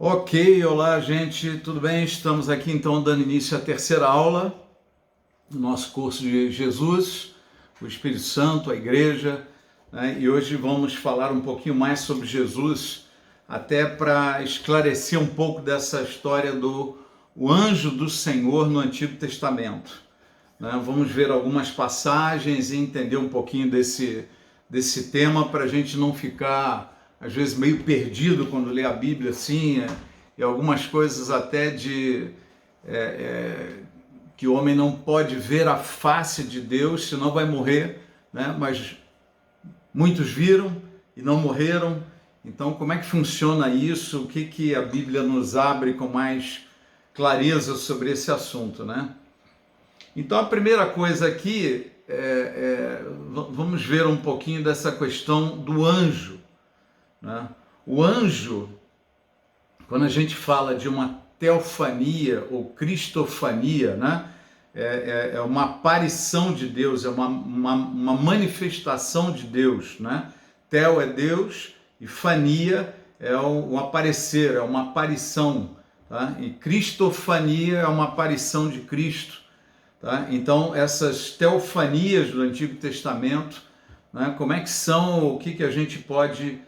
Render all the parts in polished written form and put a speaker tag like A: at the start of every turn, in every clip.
A: Ok, olá gente, tudo bem? Estamos aqui então dando início à terceira aula do nosso curso de Jesus, o Espírito Santo, a Igreja, né? E hoje vamos falar um pouquinho mais sobre Jesus, até para esclarecer um pouco dessa história do o anjo do Senhor no Antigo Testamento, né? Vamos ver algumas passagens e entender um pouquinho desse tema para a gente não ficar às vezes meio perdido quando lê a Bíblia assim, e algumas coisas até que o homem não pode ver a face de Deus, senão vai morrer, né? Mas muitos viram e não morreram. Então, como é que funciona isso? O que a Bíblia nos abre com mais clareza sobre esse assunto, né? Então, a primeira coisa aqui vamos ver um pouquinho dessa questão do anjo, né? O anjo, quando a gente fala de uma teofania ou cristofania, né? É uma aparição de Deus, é uma manifestação de Deus, né? Teo é Deus e fania é o aparecer, é uma aparição, tá? E cristofania é uma aparição de Cristo, tá? Então essas teofanias do Antigo Testamento, né? Como é que são, o que a gente pode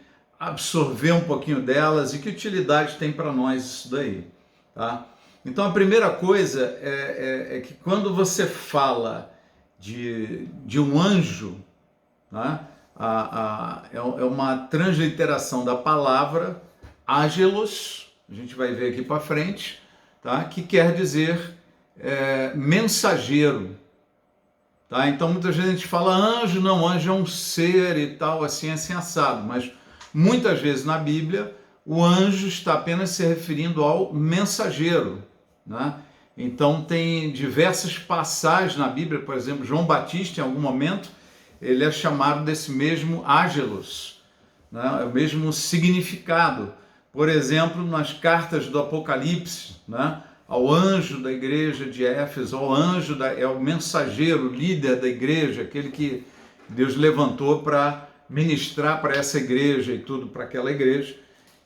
A: absorver um pouquinho delas e que utilidade tem para nós isso daí, tá? Então a primeira coisa é que quando você fala de um anjo, né, é uma transliteração da palavra angelos, a gente vai ver aqui para frente, tá? Que quer dizer mensageiro. Tá? Então muitas vezes a gente fala anjo, não, anjo é um ser e tal, assim assado, mas muitas vezes na Bíblia o anjo está apenas se referindo ao mensageiro, né? Então tem diversas passagens na Bíblia, por exemplo, João Batista em algum momento ele é chamado desse mesmo angelos, né? É o mesmo significado. Por exemplo, nas cartas do Apocalipse, né? Ao anjo da igreja de Éfeso, ao anjo, é o mensageiro, o líder da igreja, aquele que Deus levantou para ministrar para essa igreja e tudo para aquela igreja.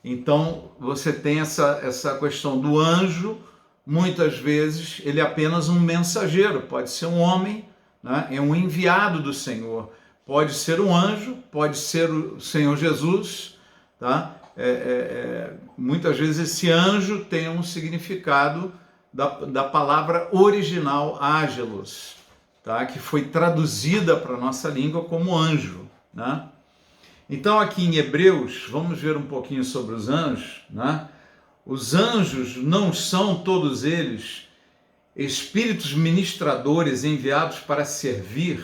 A: Então você tem essa questão do anjo, muitas vezes ele é apenas um mensageiro, pode ser um homem, né? É um enviado do Senhor, pode ser um anjo, pode ser o Senhor Jesus, tá? Muitas vezes esse anjo tem um significado da palavra original angelos, tá? Que foi traduzida para a nossa língua como anjo, né? Então aqui em Hebreus, vamos ver um pouquinho sobre os anjos, né? Os anjos não são todos eles espíritos ministradores enviados para servir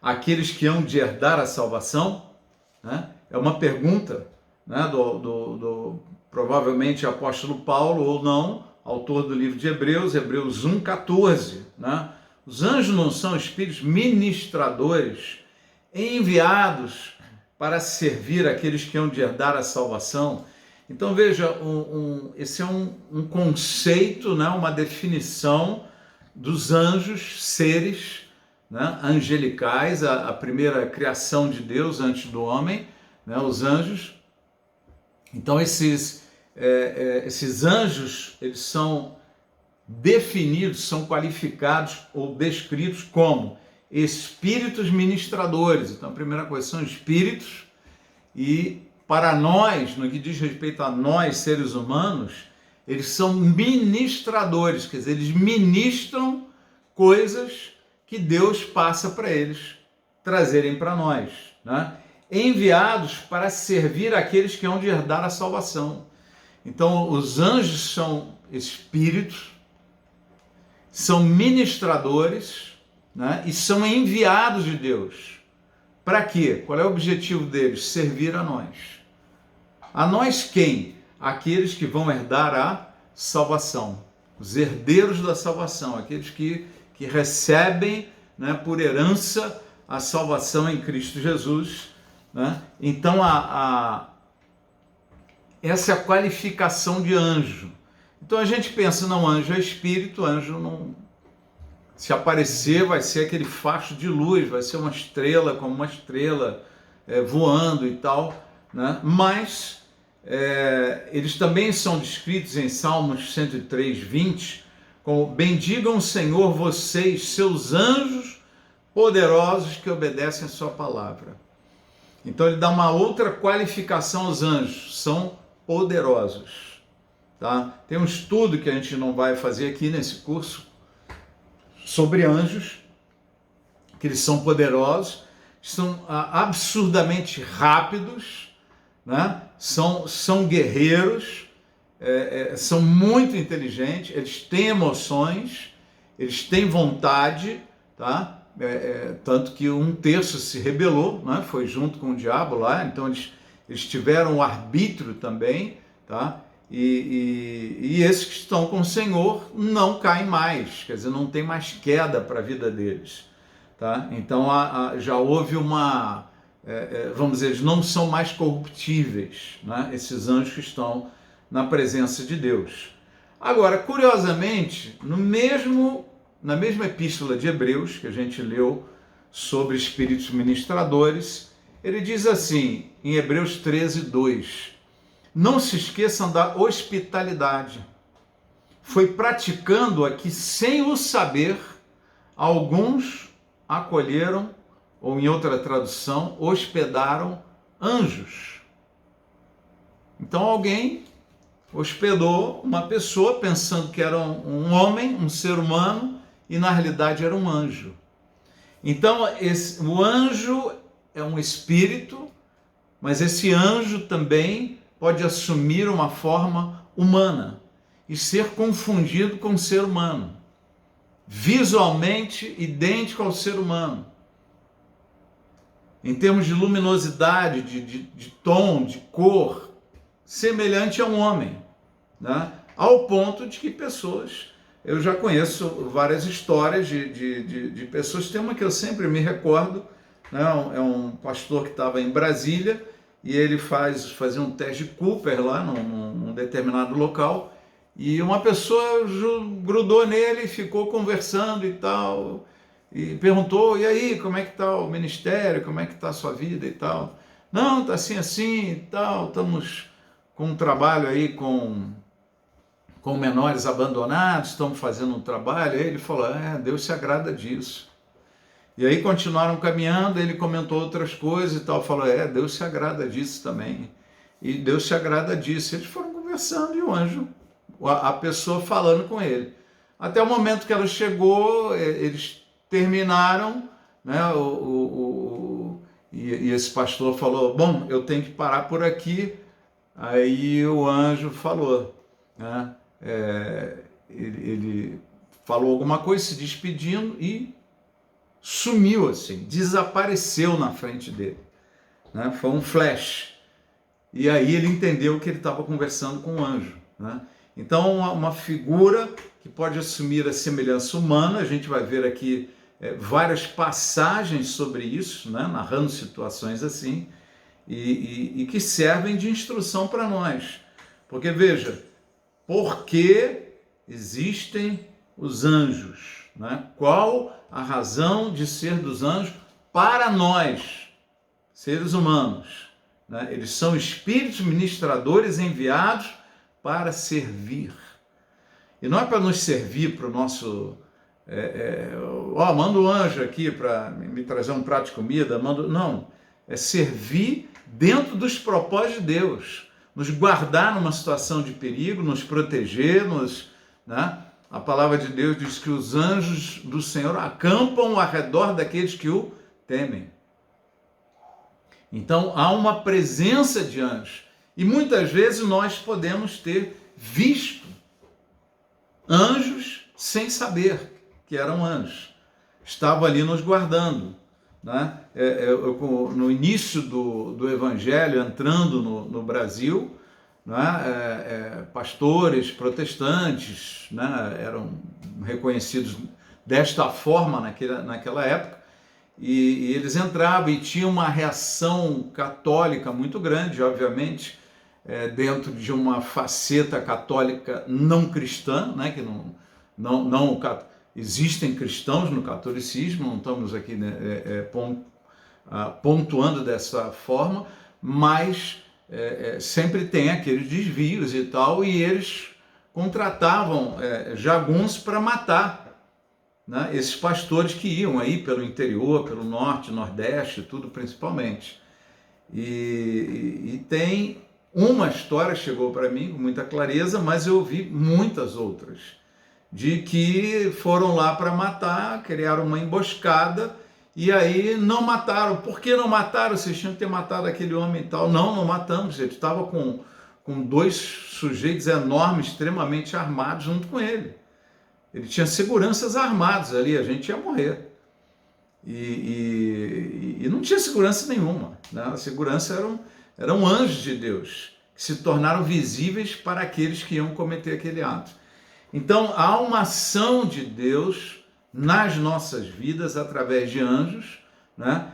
A: aqueles que hão de herdar a salvação, né? É uma pergunta, né, do provavelmente apóstolo Paulo ou não, autor do livro de Hebreus, Hebreus 1,14, né? Os anjos não são espíritos ministradores enviados para servir aqueles que hão de herdar a salvação. Então veja, esse é um conceito, né, uma definição dos anjos, seres, né, angelicais, a primeira criação de Deus antes do homem, né, os anjos. Então esses anjos, eles são definidos, são qualificados ou descritos como espíritos ministradores. Então a primeira coisa, são espíritos, e para nós, no que diz respeito a nós, seres humanos, eles são ministradores, quer dizer, eles ministram coisas que Deus passa para eles trazerem para nós, né? Enviados para servir aqueles que hão de herdar a salvação. Então, os anjos são espíritos, são ministradores, né? E são enviados de Deus. Para quê? Qual é o objetivo deles? Servir a nós. A nós quem? Aqueles que vão herdar a salvação. Os herdeiros da salvação, aqueles que recebem, né, por herança a salvação em Cristo Jesus, né? Então essa é a qualificação de anjo. Então a gente pensa, não, anjo é espírito, anjo não, se aparecer vai ser aquele facho de luz, vai ser uma estrela, como uma estrela voando e tal, né? Mas eles também são descritos em Salmos 103, 20, como bendigam o Senhor vocês, seus anjos poderosos que obedecem a sua palavra. Então ele dá uma outra qualificação aos anjos, são poderosos. Tá? Tem um estudo que a gente não vai fazer aqui nesse curso sobre anjos, que eles são poderosos, são absurdamente rápidos, né? São guerreiros, são muito inteligentes, eles têm emoções, eles têm vontade, tá? Tanto que um terço se rebelou, né? Foi junto com o diabo lá, então eles tiveram o arbítrio também, tá? E esses que estão com o Senhor não caem mais, quer dizer, não tem mais queda para a vida deles. Tá? Então já houve vamos dizer, eles não são mais corruptíveis, né? Esses anjos que estão na presença de Deus. Agora, curiosamente, na mesma epístola de Hebreus, que a gente leu sobre espíritos ministradores, ele diz assim, em Hebreus 13, 2, não se esqueçam da hospitalidade. Foi praticando-a que, sem o saber, alguns acolheram, ou em outra tradução, hospedaram anjos. Então alguém hospedou uma pessoa pensando que era um homem, um ser humano, e na realidade era um anjo. Então o anjo é um espírito, mas esse anjo também pode assumir uma forma humana e ser confundido com o ser humano, visualmente idêntico ao ser humano, em termos de luminosidade, de tom, de cor, semelhante a um homem, né? Ao ponto de que eu já conheço várias histórias de pessoas, tem uma que eu sempre me recordo, né? É um pastor que estava em Brasília e ele fazia um teste de Cooper lá num determinado local, e uma pessoa grudou nele, ficou conversando e tal, e perguntou, e aí, como é que está o ministério, como é que está a sua vida e tal? Não, está assim e tal, estamos com um trabalho aí com menores abandonados, estamos fazendo um trabalho. Aí ele falou, Deus se agrada disso. E aí continuaram caminhando, ele comentou outras coisas e tal, falou, Deus se agrada disso também, e Deus se agrada disso. Eles foram conversando e o anjo, a pessoa falando com ele. Até o momento que ela chegou, eles terminaram, né? E esse pastor falou, bom, eu tenho que parar por aqui. Aí o anjo falou, né? Ele falou alguma coisa, se despedindo e sumiu assim, desapareceu na frente dele, né? Foi um flash. E aí ele entendeu que ele estava conversando com o anjo, né? Então, uma figura que pode assumir a semelhança humana, a gente vai ver aqui várias passagens sobre isso, né? Narrando situações assim, e que servem de instrução para nós. Porque, veja, por que existem os anjos, né? Qual a razão de ser dos anjos para nós, seres humanos, né? Eles são espíritos ministradores enviados para servir. E não é para nos servir para o nosso... manda um anjo aqui para me trazer um prato de comida, não. É servir dentro dos propósitos de Deus, nos guardar numa situação de perigo, nos proteger, né? A palavra de Deus diz que os anjos do Senhor acampam ao redor daqueles que o temem. Então há uma presença de anjos. E muitas vezes nós podemos ter visto anjos sem saber que eram anjos. Estavam ali nos guardando, né? No início do Evangelho, entrando no Brasil, né? Pastores protestantes, né? Eram reconhecidos desta forma naquela época, e eles entravam e tinham uma reação católica muito grande, obviamente, dentro de uma faceta católica não cristã, né? Que não existem cristãos no catolicismo, não estamos aqui, né, pontuando dessa forma, mas sempre tem aqueles desvios e tal, e eles contratavam jagunços para matar, né, esses pastores que iam aí pelo interior, pelo norte, nordeste, tudo principalmente. E tem uma história que chegou para mim com muita clareza, mas eu ouvi muitas outras, de que foram lá para matar, criaram uma emboscada, e aí não mataram. Por que não mataram? Vocês tinham que ter matado aquele homem e tal. Não matamos, ele estava com dois sujeitos enormes, extremamente armados junto com ele. Ele tinha seguranças armados ali, a gente ia morrer. E não tinha segurança nenhuma, né? A segurança eram anjos de Deus, que se tornaram visíveis para aqueles que iam cometer aquele ato. Então, há uma ação de Deus nas nossas vidas através de anjos, né?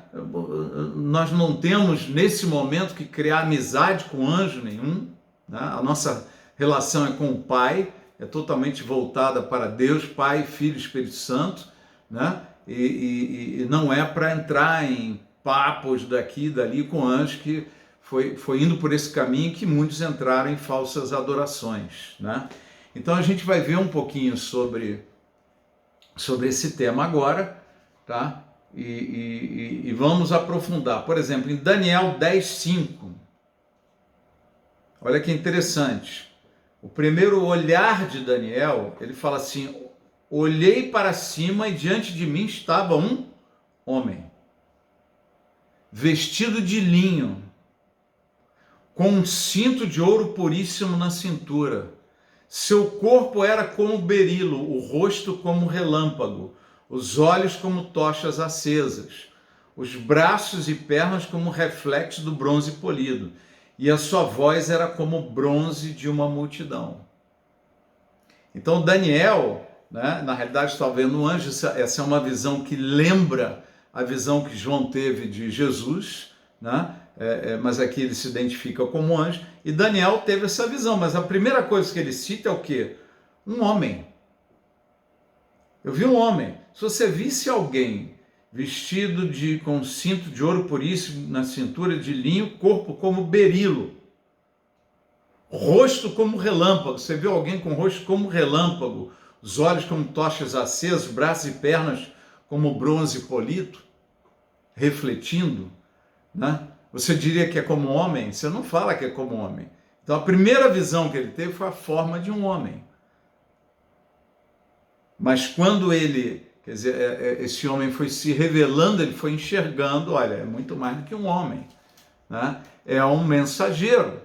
A: Nós não temos, nesse momento, que criar amizade com anjo nenhum, né? A nossa relação é com o Pai, é totalmente voltada para Deus, Pai, Filho e Espírito Santo, né? E não é para entrar em papos daqui e dali com anjos, que foi indo por esse caminho que muitos entraram em falsas adorações, né? Então a gente vai ver um pouquinho sobre esse tema agora, tá? E vamos aprofundar. Por exemplo, em Daniel 10:5, olha que interessante. O primeiro olhar de Daniel, ele fala assim: olhei para cima e diante de mim estava um homem, vestido de linho, com um cinto de ouro puríssimo na cintura. Seu corpo era como berilo, o rosto como relâmpago, os olhos como tochas acesas, os braços e pernas como reflexo do bronze polido, e a sua voz era como bronze de uma multidão. Então Daniel, né, na realidade está vendo um anjo. Essa é uma visão que lembra a visão que João teve de Jesus, né? Mas aqui ele se identifica como anjo, e Daniel teve essa visão, mas a primeira coisa que ele cita é o quê? Um homem. Eu vi um homem. Se você visse alguém vestido com um cinto de ouro puríssimo na cintura, de linho, corpo como berilo, rosto como relâmpago, você viu alguém com rosto como relâmpago, os olhos como tochas acesas, braços e pernas como bronze polido, refletindo, né? Você diria que é como homem? Você não fala que é como homem. Então a primeira visão que ele teve foi a forma de um homem. Mas quando ele, quer dizer, esse homem foi se revelando, ele foi enxergando, olha, é muito mais do que um homem, né? É um mensageiro,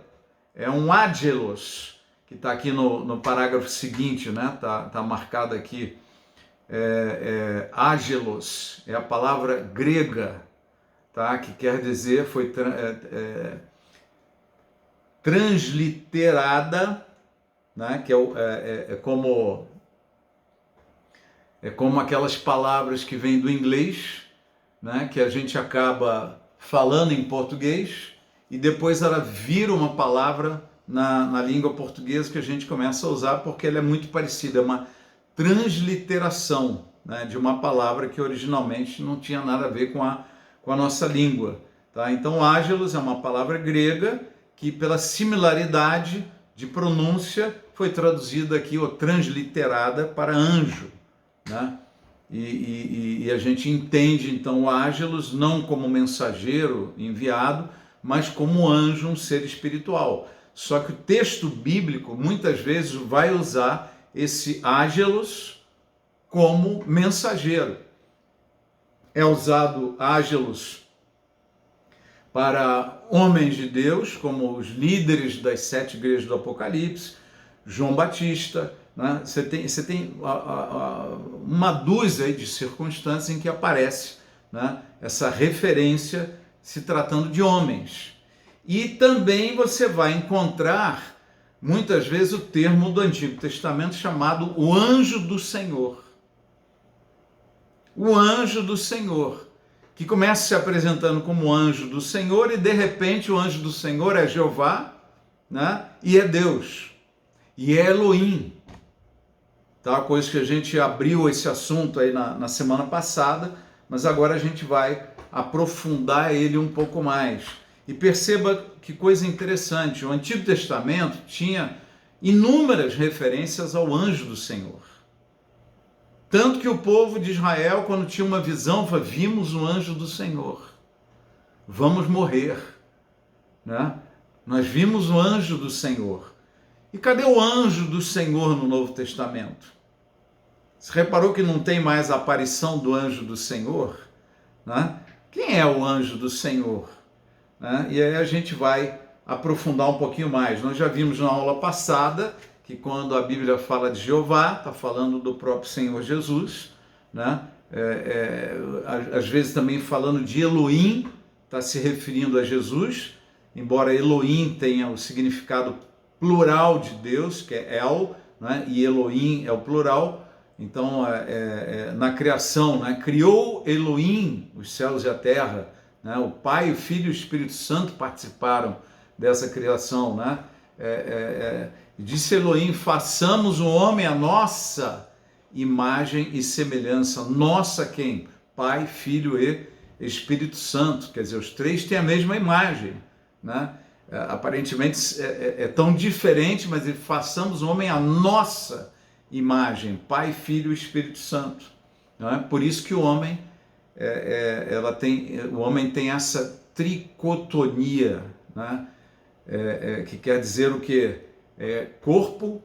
A: é um ángelos, que está aqui no parágrafo seguinte, né? Tá marcado aqui, ángelos, é a palavra grega, tá? Que quer dizer, foi transliterada, né? Que é como aquelas palavras que vêm do inglês, né? Que a gente acaba falando em português e depois ela vira uma palavra na língua portuguesa que a gente começa a usar porque ela é muito parecida, é uma transliteração, né, de uma palavra que originalmente não tinha nada a ver com a nossa língua, tá? Então, ángelos é uma palavra grega que, pela similaridade de pronúncia, foi traduzida aqui, ou transliterada, para anjo, né? E a gente entende, então, o ángelos não como mensageiro enviado, mas como anjo, um ser espiritual. Só que o texto bíblico, muitas vezes, vai usar esse ángelos como mensageiro. É usado ângelos para homens de Deus, como os líderes das 7 igrejas do Apocalipse, João Batista, né? Você tem uma dúzia de circunstâncias em que aparece, né, essa referência se tratando de homens. E também você vai encontrar, muitas vezes, o termo do Antigo Testamento chamado o anjo do Senhor. O anjo do Senhor, que começa se apresentando como anjo do Senhor e, de repente, o anjo do Senhor é Jeová, né? E é Deus, e é Elohim. Tá? Coisa que a gente abriu esse assunto aí na semana passada, mas agora a gente vai aprofundar ele um pouco mais. E perceba que coisa interessante, o Antigo Testamento tinha inúmeras referências ao anjo do Senhor. Tanto que o povo de Israel, quando tinha uma visão, falava, vimos o anjo do Senhor, vamos morrer, né? Nós vimos o anjo do Senhor. E cadê o anjo do Senhor no Novo Testamento? Você reparou que não tem mais a aparição do anjo do Senhor? Né? Quem é o anjo do Senhor? Né? E aí a gente vai aprofundar um pouquinho mais. Nós já vimos na aula passada que quando a Bíblia fala de Jeová, está falando do próprio Senhor Jesus, né? Às vezes também falando de Elohim, está se referindo a Jesus, embora Elohim tenha o significado plural de Deus, que é El, né? E Elohim é o plural. Então, na criação, né? Criou Elohim os céus e a terra, né? O Pai, o Filho e o Espírito Santo participaram dessa criação, né? Disse Elohim, façamos o homem a nossa imagem e semelhança. Nossa quem? Pai, Filho e Espírito Santo. Quer dizer, os três têm a mesma imagem, né? Aparentemente é tão diferente, mas façamos o homem a nossa imagem. Pai, Filho e Espírito Santo. Né? Por isso que o homem, o homem tem essa tricotonia, né? Que quer dizer o quê? Corpo,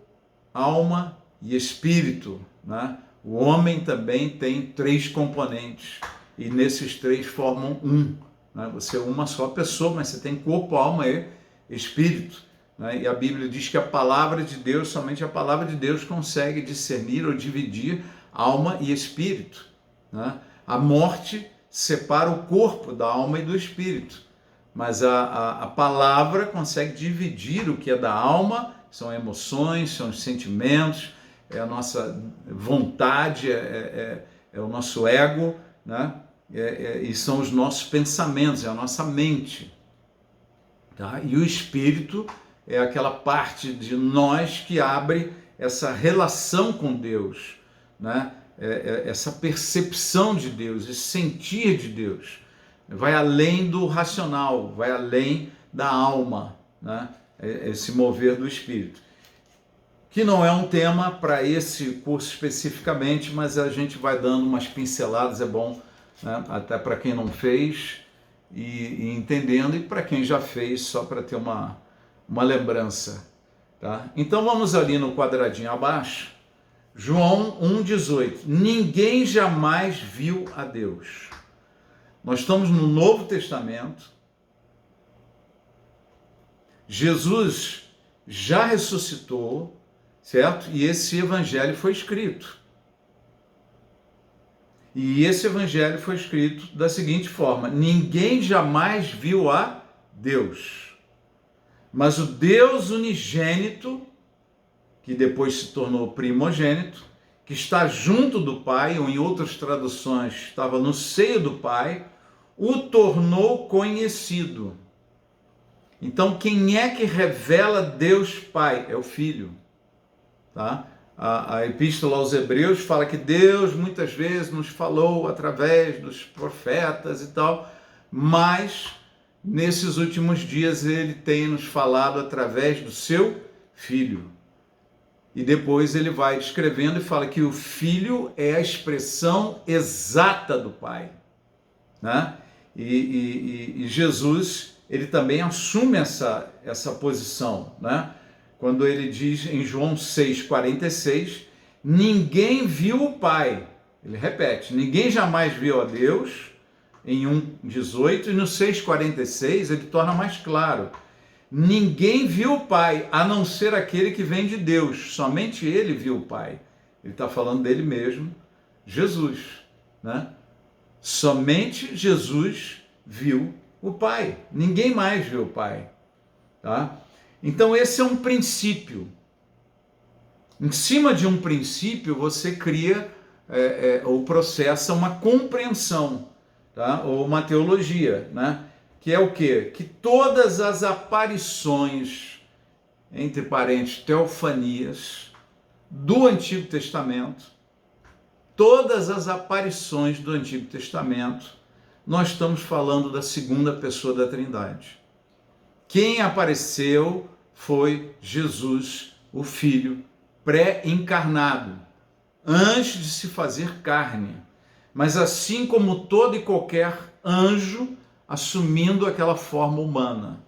A: alma e espírito, né? O homem também tem três componentes e nesses três formam um, né? Você é uma só pessoa, mas você tem corpo, alma e espírito, né? E a Bíblia diz que a palavra de Deus, somente a palavra de Deus consegue discernir ou dividir alma e espírito, né? A morte separa o corpo da alma e do espírito, mas a palavra consegue dividir o que é da alma, são emoções, são os sentimentos, é a nossa vontade, é o nosso ego, né? E são os nossos pensamentos, é a nossa mente. Tá? E o espírito é aquela parte de nós que abre essa relação com Deus, né? Essa percepção de Deus, esse sentir de Deus. Vai além do racional, vai além da alma, né? Esse mover do espírito. Que não é um tema para esse curso especificamente, mas a gente vai dando umas pinceladas, é bom, né? Até para quem não fez e entendendo, e para quem já fez, só para ter uma lembrança. Tá? Então vamos ali no quadradinho abaixo, João 1,18. Ninguém jamais viu a Deus. Nós estamos no Novo Testamento. Jesus já ressuscitou, certo? E esse evangelho foi escrito. E esse evangelho foi escrito da seguinte forma: ninguém jamais viu a Deus, mas o Deus unigênito, que depois se tornou primogênito, que está junto do Pai, ou em outras traduções, estava no seio do Pai, o tornou conhecido. Então, quem é que revela Deus Pai? É o Filho. Tá? A Epístola aos Hebreus fala que Deus muitas vezes nos falou através dos profetas e tal, mas nesses últimos dias Ele tem nos falado através do seu Filho. E depois ele vai descrevendo e fala que o Filho é a expressão exata do Pai, né? E Jesus, ele também assume essa posição, né? Quando ele diz em João 6,46, ninguém viu o Pai. Ele repete, ninguém jamais viu a Deus, em 1,18, e no 6,46 ele torna mais claro. Ninguém viu o Pai, a não ser aquele que vem de Deus. Somente ele viu o Pai. Ele está falando dele mesmo, Jesus, né? Somente Jesus viu o Pai. Ninguém mais viu o Pai. Tá? Então esse é um princípio. Em cima de um princípio, você cria ou processa uma compreensão, tá? Ou uma teologia, né? Que é o quê? Que todas as aparições, entre parênteses, teofanias, do Antigo Testamento, todas as aparições do Antigo Testamento, nós estamos falando da segunda pessoa da Trindade. Quem apareceu foi Jesus, o Filho pré-encarnado, antes de se fazer carne, mas assim como todo e qualquer anjo, assumindo aquela forma humana,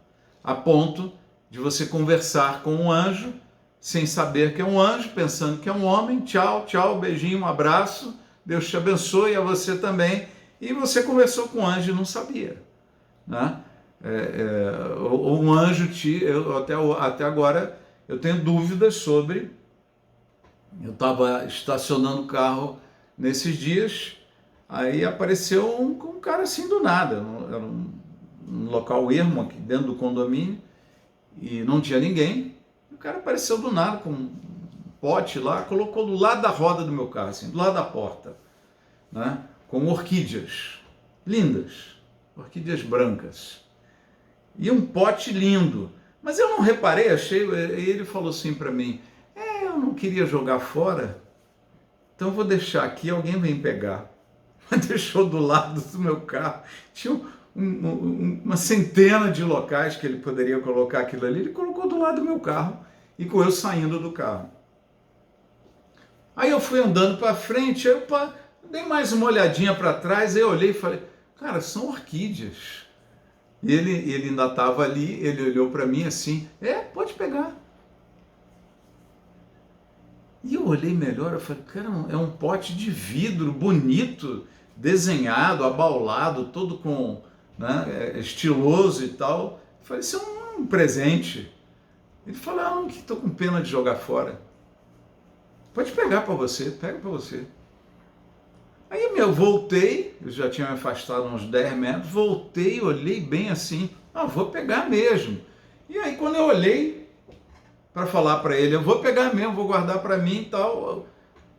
A: a ponto de você conversar com um anjo, sem saber que é um anjo, pensando que é um homem, tchau, tchau, beijinho, um abraço, Deus te abençoe, a você também, e você conversou com um anjo e não sabia, né? Ou um anjo até agora eu tenho dúvidas sobre. Eu estava estacionando o carro nesses dias, aí apareceu um cara assim do nada, era um local ermo aqui dentro do condomínio e não tinha ninguém. O cara apareceu do nada com um pote lá, colocou do lado da roda do meu carro, assim, do lado da porta, né? Com orquídeas lindas, orquídeas brancas. E um pote lindo. Mas eu não reparei, achei, e ele falou assim para mim, eu não queria jogar fora, então eu vou deixar aqui, alguém vem pegar. Deixou do lado do meu carro, tinha uma centena de locais que ele poderia colocar aquilo ali, ele colocou do lado do meu carro e com eu saindo do carro. Aí eu fui andando para frente, eu dei mais uma olhadinha para trás, aí eu olhei e falei, cara, são orquídeas. E ele ainda estava ali, ele olhou para mim assim, pode pegar. E eu olhei melhor, eu falei, cara, é um pote de vidro bonito, desenhado, abaulado, todo com, né, estiloso e tal. Eu falei, isso é um presente. Ele falou, não, que estou com pena de jogar fora. Pode pegar para você, pega para você. Aí eu voltei, eu já tinha me afastado uns 10 metros, voltei, olhei bem assim, vou pegar mesmo. E aí quando eu olhei para falar para ele, eu vou pegar mesmo, vou guardar para mim e tal,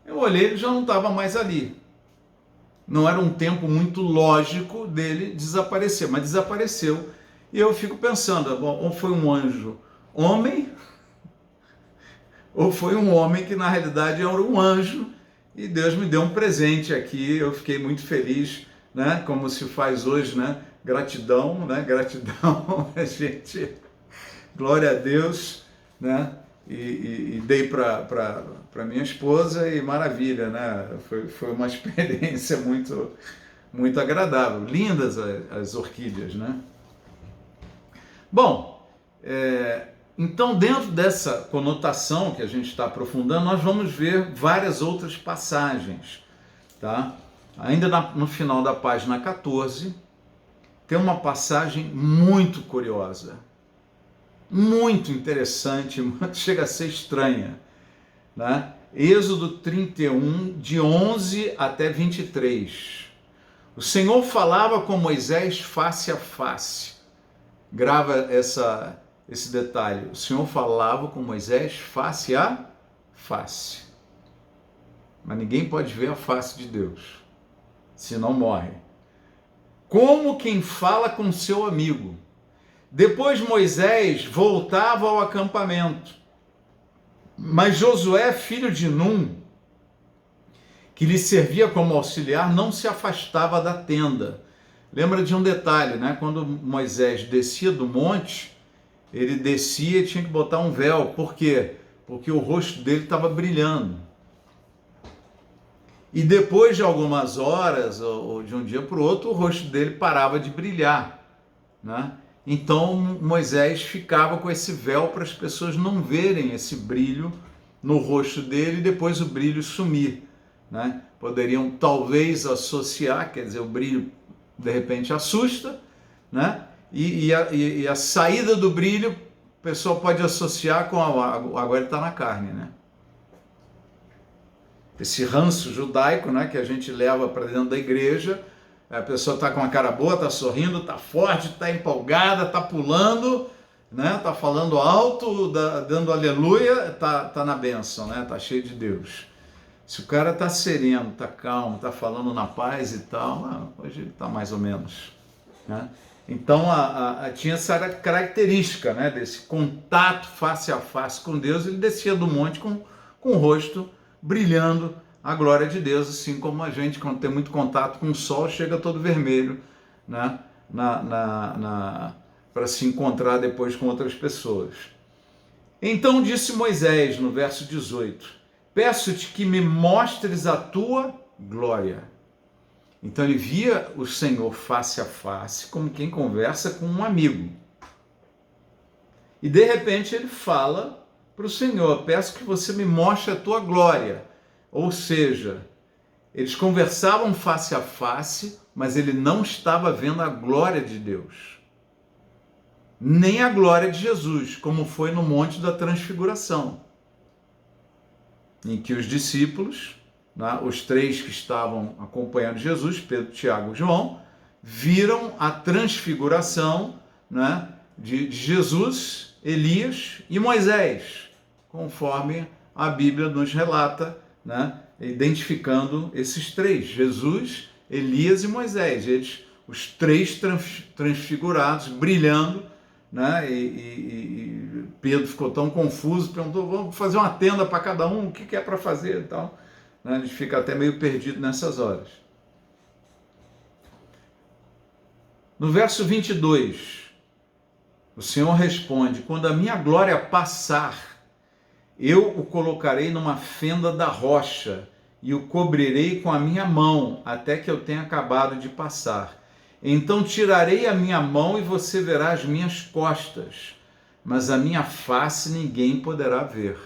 A: eu olhei, ele já não estava mais ali. Não era um tempo muito lógico dele desaparecer, mas desapareceu. E eu fico pensando, bom, ou foi um anjo homem, ou foi um homem que na realidade era um anjo, e Deus me deu um presente aqui, eu fiquei muito feliz, né? Como se faz hoje, né? Gratidão, né? Gratidão, gente, glória a Deus, né? E dei para minha esposa e maravilha, né? Foi uma experiência muito, muito agradável, lindas as orquídeas, né? Bom, então, dentro dessa conotação que a gente está aprofundando, nós vamos ver várias outras passagens, tá? Ainda no final da página 14, tem uma passagem muito curiosa, muito interessante, chega a ser estranha, né? Êxodo 31, de 11 até 23. O Senhor falava com Moisés face a face. Grava esse detalhe, o Senhor falava com Moisés face a face. Mas ninguém pode ver a face de Deus, senão morre. Como quem fala com seu amigo. Depois Moisés voltava ao acampamento, mas Josué, filho de Num, que lhe servia como auxiliar, não se afastava da tenda. Lembra de um detalhe, né? Quando Moisés descia do monte, ele descia e tinha que botar um véu. Por quê? Porque o rosto dele estava brilhando. E depois de algumas horas, ou de um dia para o outro, o rosto dele parava de brilhar, né? Então Moisés ficava com esse véu para as pessoas não verem esse brilho no rosto dele e depois o brilho sumir, né? Poderiam talvez associar, quer dizer, o brilho de repente assusta, né? E a saída do brilho, o pessoal pode associar com agora ele está na carne, né? Esse ranço judaico, né, que a gente leva para dentro da igreja, a pessoa está com uma cara boa, está sorrindo, está forte, está empolgada, está pulando, né, está falando alto, dando aleluia, está na bênção, né, está cheio de Deus. Se o cara está sereno, está calmo, está falando na paz e tal, hoje ele está mais ou menos, né? Então tinha essa característica, né, desse contato face a face com Deus. Ele descia do monte com o rosto brilhando a glória de Deus, assim como a gente, quando tem muito contato com o sol, chega todo vermelho, né, para se encontrar depois com outras pessoas. Então disse Moisés, no verso 18, peço-te que me mostres a tua glória. Então ele via o Senhor face a face, como quem conversa com um amigo. E de repente ele fala para o Senhor, peço que você me mostre a tua glória. Ou seja, eles conversavam face a face, mas ele não estava vendo a glória de Deus. Nem a glória de Jesus, como foi no Monte da Transfiguração, em que os discípulos, os três que estavam acompanhando Jesus, Pedro, Tiago e João, viram a transfiguração de Jesus, Elias e Moisés, conforme a Bíblia nos relata, identificando esses três, Jesus, Elias e Moisés, eles, os três transfigurados, brilhando, e Pedro ficou tão confuso, perguntou, vamos fazer uma tenda para cada um, o que é para fazer e tal. A gente fica até meio perdido nessas horas. No verso 22, o Senhor responde, quando a minha glória passar, eu o colocarei numa fenda da rocha e o cobrirei com a minha mão, até que eu tenha acabado de passar. Então tirarei a minha mão e você verá as minhas costas, mas a minha face ninguém poderá ver.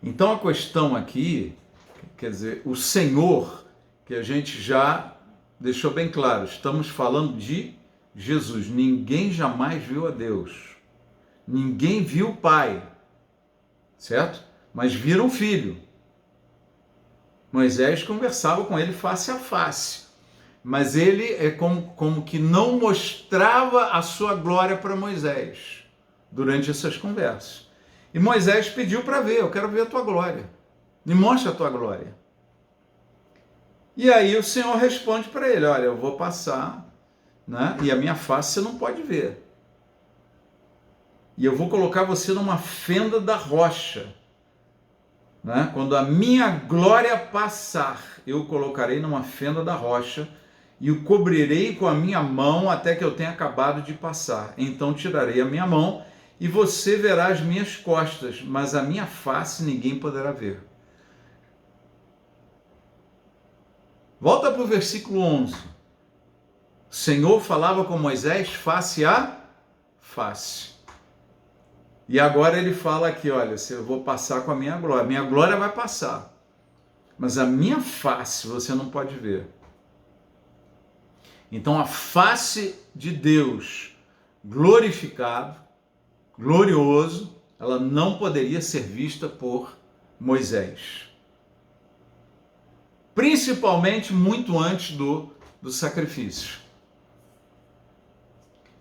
A: Então a questão aqui, quer dizer, o Senhor, que a gente já deixou bem claro, estamos falando de Jesus. Ninguém jamais viu a Deus. Ninguém viu o Pai, certo? Mas viram o Filho. Moisés conversava com ele face a face. Mas ele é como que não mostrava a sua glória para Moisés durante essas conversas. E Moisés pediu para ver, eu quero ver a tua glória. Me mostra a tua glória. E aí o Senhor responde para ele, olha, eu vou passar, e a minha face você não pode ver. E eu vou colocar você numa fenda da rocha. Quando a minha glória passar, eu o colocarei numa fenda da rocha e o cobrirei com a minha mão até que eu tenha acabado de passar. Então tirarei a minha mão e você verá as minhas costas, mas a minha face ninguém poderá ver. Volta para o versículo 11. O Senhor falava com Moisés face a face. E agora ele fala aqui, olha, eu vou passar com a minha glória vai passar, mas a minha face você não pode ver. Então a face de Deus glorificado, glorioso, ela não poderia ser vista por Moisés. Principalmente muito antes do sacrifício.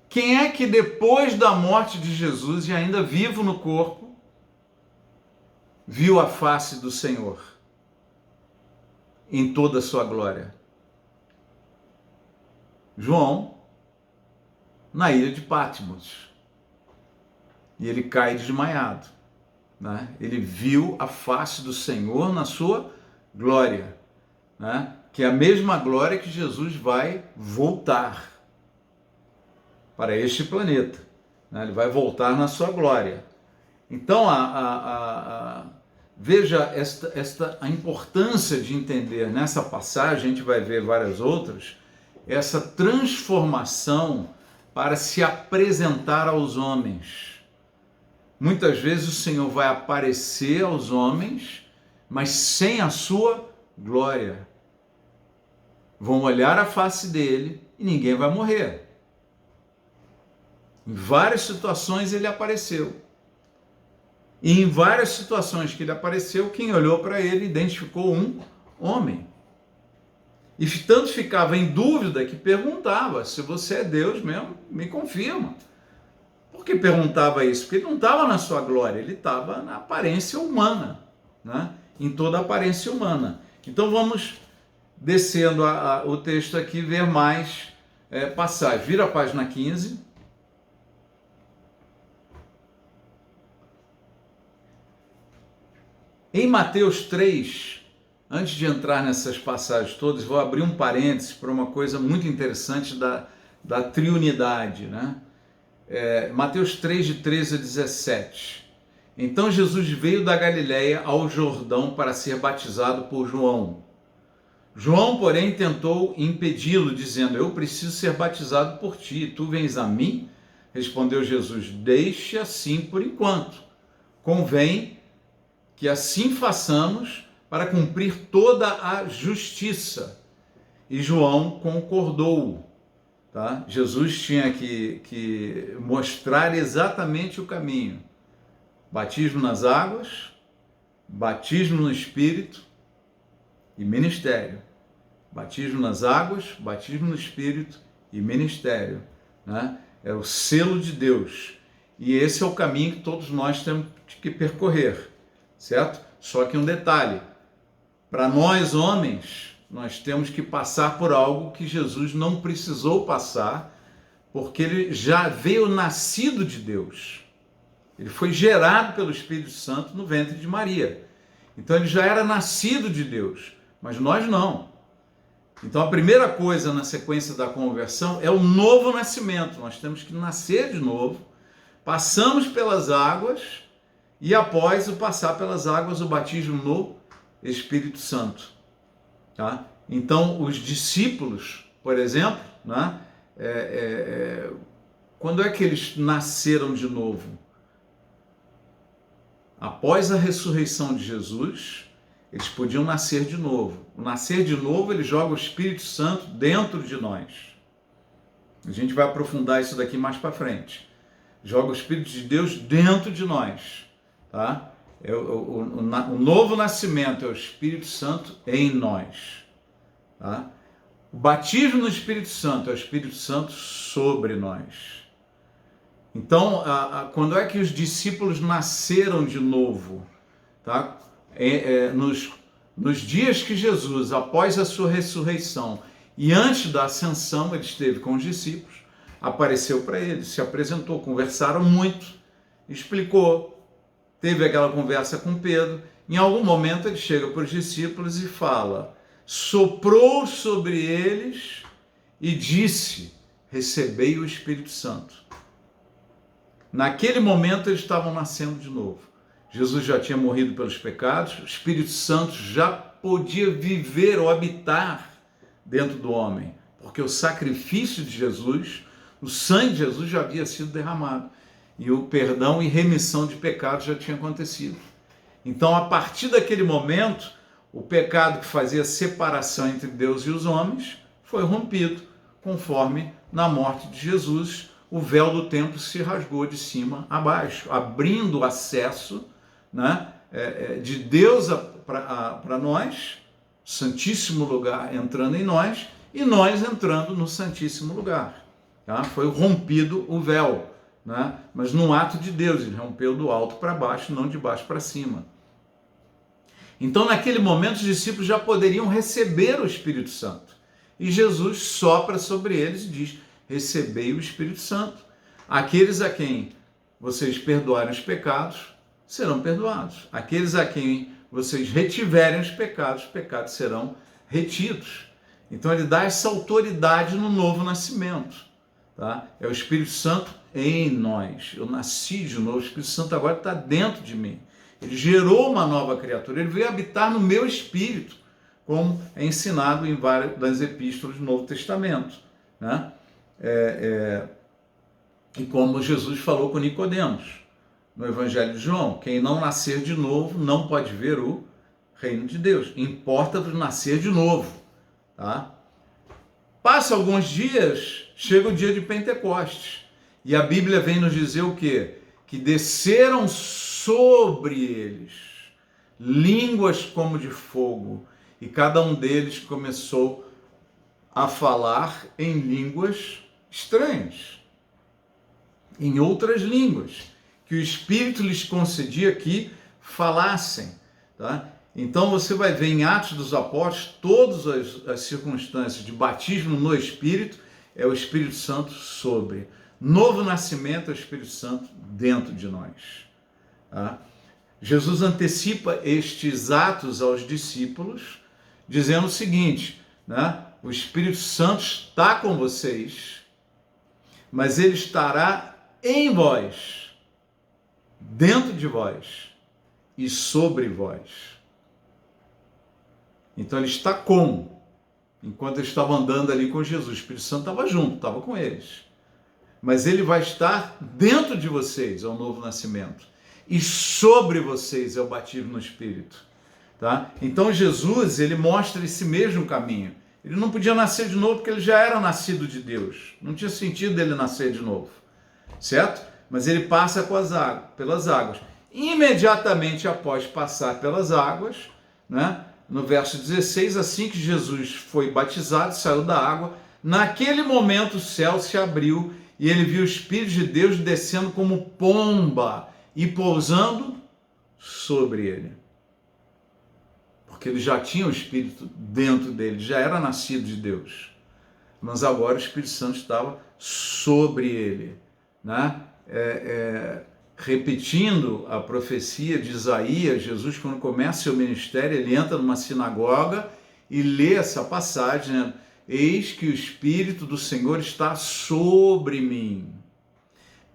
A: Quem é que depois da morte de Jesus e ainda vivo no corpo, viu a face do Senhor em toda a sua glória? João, na ilha de Patmos. E ele cai desmaiado. Ele viu a face do Senhor na sua glória. Que é a mesma glória que Jesus vai voltar para este planeta. Ele vai voltar na sua glória. Então, veja a importância de entender nessa passagem, a gente vai ver várias outras, essa transformação para se apresentar aos homens. Muitas vezes o Senhor vai aparecer aos homens, mas sem a sua glória. Vão olhar a face dele e ninguém vai morrer. Em várias situações ele apareceu. E em várias situações que ele apareceu, quem olhou para ele identificou um homem. E tanto ficava em dúvida que perguntava, se você é Deus mesmo, me confirma. Por que perguntava isso? Porque ele não estava na sua glória, ele estava na aparência humana, em toda a aparência humana. Então vamos descendo o texto aqui, ver mais passagens. Vira a página 15. Em Mateus 3, antes de entrar nessas passagens todas, vou abrir um parênteses para uma coisa muito interessante da triunidade, né? Mateus 3, de 13 a 17. Então Jesus veio da Galiléia ao Jordão para ser batizado por João. João, porém, tentou impedi-lo, dizendo: eu preciso ser batizado por ti, e tu vens a mim? Respondeu Jesus: deixe assim por enquanto. Convém que assim façamos para cumprir toda a justiça. E João concordou. Tá? Jesus tinha que mostrar exatamente o caminho. Batismo nas águas, batismo no Espírito e ministério. Batismo nas águas, batismo no Espírito e ministério. Né? É o selo de Deus. E esse é o caminho que todos nós temos que percorrer, certo? Só que um detalhe, para nós homens, nós temos que passar por algo que Jesus não precisou passar, porque ele já veio nascido de Deus. Ele foi gerado pelo Espírito Santo no ventre de Maria. Então ele já era nascido de Deus, mas nós não. Então a primeira coisa na sequência da conversão é o novo nascimento. Nós temos que nascer de novo, passamos pelas águas e após o passar pelas águas, o batismo no Espírito Santo. Tá? Então os discípulos, por exemplo, né, quando é que eles nasceram de novo? Após a ressurreição de Jesus, eles podiam nascer de novo. O nascer de novo, ele joga o Espírito Santo dentro de nós. A gente vai aprofundar isso daqui mais para frente. Joga o Espírito de Deus dentro de nós. Tá? O novo nascimento é o Espírito Santo em nós. Tá? O batismo no Espírito Santo é o Espírito Santo sobre nós. Então, quando é que os discípulos nasceram de novo? Tá? Nos dias que Jesus, após a sua ressurreição e antes da ascensão, ele esteve com os discípulos, apareceu para eles, se apresentou, conversaram muito, explicou, teve aquela conversa com Pedro. Em algum momento ele chega para os discípulos e fala, soprou sobre eles e disse, recebei o Espírito Santo. Naquele momento eles estavam nascendo de novo. Jesus já tinha morrido pelos pecados, o Espírito Santo já podia viver ou habitar dentro do homem, porque o sacrifício de Jesus, o sangue de Jesus já havia sido derramado e o perdão e remissão de pecados já tinha acontecido. Então, a partir daquele momento, o pecado que fazia separação entre Deus e os homens foi rompido, conforme na morte de Jesus, o véu do templo se rasgou de cima a baixo, abrindo o acesso, né, de Deus para nós, Santíssimo Lugar entrando em nós, e nós entrando no Santíssimo Lugar. Tá? Foi rompido o véu, né? Mas num ato de Deus, ele rompeu do alto para baixo, não de baixo para cima. Então, naquele momento, os discípulos já poderiam receber o Espírito Santo. E Jesus sopra sobre eles e diz, recebei o Espírito Santo. Aqueles a quem vocês perdoarem os pecados, serão perdoados. Aqueles a quem vocês retiverem os pecados serão retidos. Então ele dá essa autoridade no novo nascimento. Tá? É o Espírito Santo em nós. Eu nasci de novo, o Espírito Santo agora está dentro de mim. Ele gerou uma nova criatura, ele veio habitar no meu espírito, como é ensinado em várias das epístolas do Novo Testamento. Né? E como Jesus falou com Nicodemos no Evangelho de João, quem não nascer de novo não pode ver o reino de Deus. Importa-vos nascer de novo. Tá? Passa alguns dias, chega o dia de Pentecostes. E a Bíblia vem nos dizer o quê? Que desceram sobre eles línguas como de fogo. E cada um deles começou a falar em línguas estranhas, em outras línguas, que o Espírito lhes concedia que falassem. Tá? Então você vai ver em Atos dos Apóstolos, todas as circunstâncias de batismo no Espírito, é o Espírito Santo sobre. Novo nascimento é o Espírito Santo dentro de nós. Tá? Jesus antecipa estes atos aos discípulos, dizendo o seguinte, né? O Espírito Santo está com vocês, mas ele estará em vós, dentro de vós e sobre vós. Então ele está como? Enquanto eles estavam andando ali com Jesus, o Espírito Santo estava junto, estava com eles. Mas ele vai estar dentro de vocês, é o novo nascimento. E sobre vocês é o batismo no Espírito. Tá? Então Jesus, ele mostra esse mesmo caminho. Ele não podia nascer de novo porque ele já era nascido de Deus. Não tinha sentido ele nascer de novo. Certo? Mas ele passa pelas águas. Imediatamente após passar pelas águas, né? No verso 16, assim que Jesus foi batizado, saiu da água, naquele momento o céu se abriu e ele viu o Espírito de Deus descendo como pomba e pousando sobre ele. Porque ele já tinha o Espírito dentro dele, já era nascido de Deus. Mas agora o Espírito Santo estava sobre ele, né? Repetindo a profecia de Isaías, Jesus, quando começa seu ministério, ele entra numa sinagoga e lê essa passagem, né? Eis que o Espírito do Senhor está sobre mim,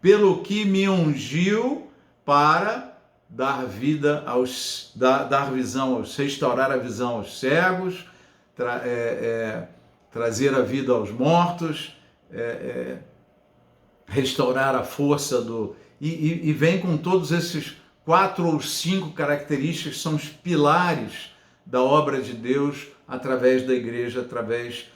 A: pelo que me ungiu para dar vida dar visão aos, restaurar a visão aos cegos, trazer a vida aos mortos, restaurar a força e vem com todos esses 4 ou 5 características que são os pilares da obra de Deus através da igreja, através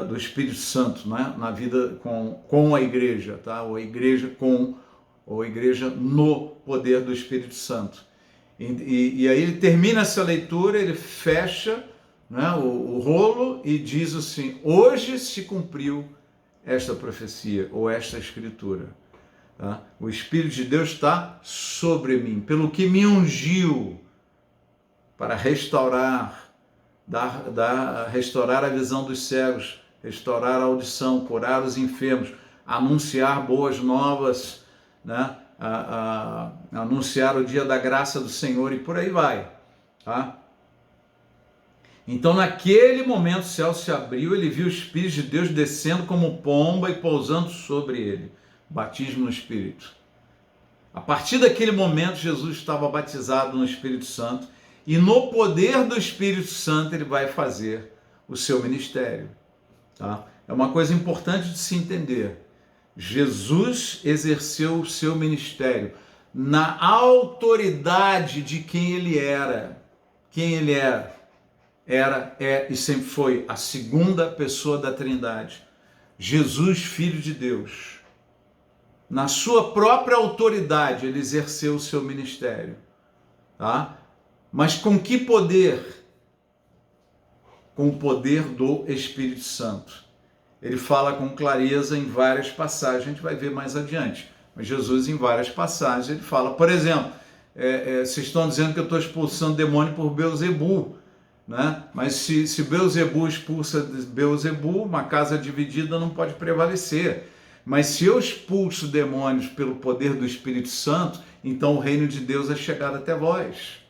A: do Espírito Santo, né? Na vida com a igreja, tá? Ou a igreja no poder do Espírito Santo. E aí ele termina essa leitura, ele fecha, né, o rolo e diz assim: hoje se cumpriu esta profecia ou esta escritura. Tá? O Espírito de Deus está sobre mim, pelo que me ungiu para restaurar a visão dos cegos, restaurar a audição, curar os enfermos, anunciar boas novas, né? Anunciar o dia da graça do Senhor e por aí vai. Tá? Então naquele momento o céu se abriu, ele viu o Espírito de Deus descendo como pomba e pousando sobre ele. Batismo no Espírito. A partir daquele momento Jesus estava batizado no Espírito Santo e no poder do Espírito Santo ele vai fazer o seu ministério. Tá? É uma coisa importante de se entender. Jesus exerceu o seu ministério na autoridade de quem ele era. Quem ele era? É e sempre foi a segunda pessoa da Trindade. Jesus, Filho de Deus. Na sua própria autoridade ele exerceu o seu ministério. Tá? Mas com que poder? Com o poder do Espírito Santo. Ele fala com clareza em várias passagens, a gente vai ver mais adiante. Mas Jesus, em várias passagens, ele fala, por exemplo, vocês estão dizendo que eu estou expulsando demônio por Beelzebul, né? Mas se Beelzebul expulsa Beelzebul, uma casa dividida não pode prevalecer. Mas se eu expulso demônios pelo poder do Espírito Santo, então o reino de Deus é chegado até vós.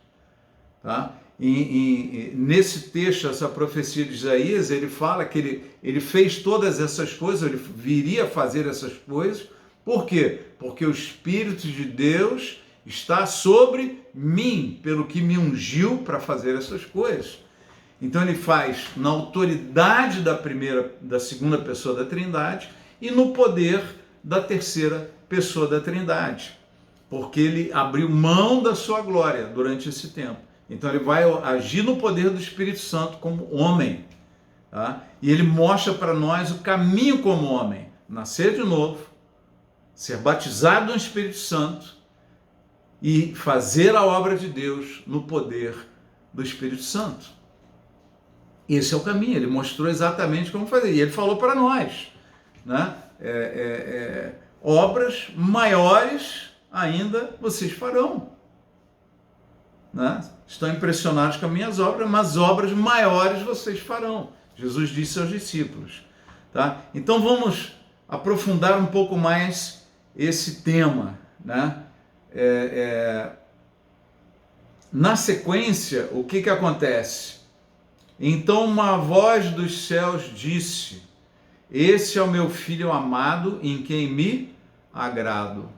A: Tá? Nesse texto, essa profecia de Isaías, ele fala que ele fez todas essas coisas, ele viria a fazer essas coisas. Por quê? Porque o Espírito de Deus está sobre mim, pelo que me ungiu para fazer essas coisas. Então ele faz na autoridade da segunda pessoa da Trindade e no poder da terceira pessoa da Trindade, porque ele abriu mão da sua glória durante esse tempo. Então ele vai agir no poder do Espírito Santo como homem, tá? E ele mostra para nós o caminho como homem: nascer de novo, ser batizado no Espírito Santo e fazer a obra de Deus no poder do Espírito Santo. Esse é o caminho, ele mostrou exatamente como fazer. E ele falou para nós, né? Obras maiores ainda vocês farão. Né? Estão impressionados com as minhas obras, mas obras maiores vocês farão. Jesus disse aos discípulos. Tá? Então vamos aprofundar um pouco mais esse tema. Né? Na sequência, o que acontece? Então uma voz dos céus disse: esse é o meu filho amado em quem me agrado.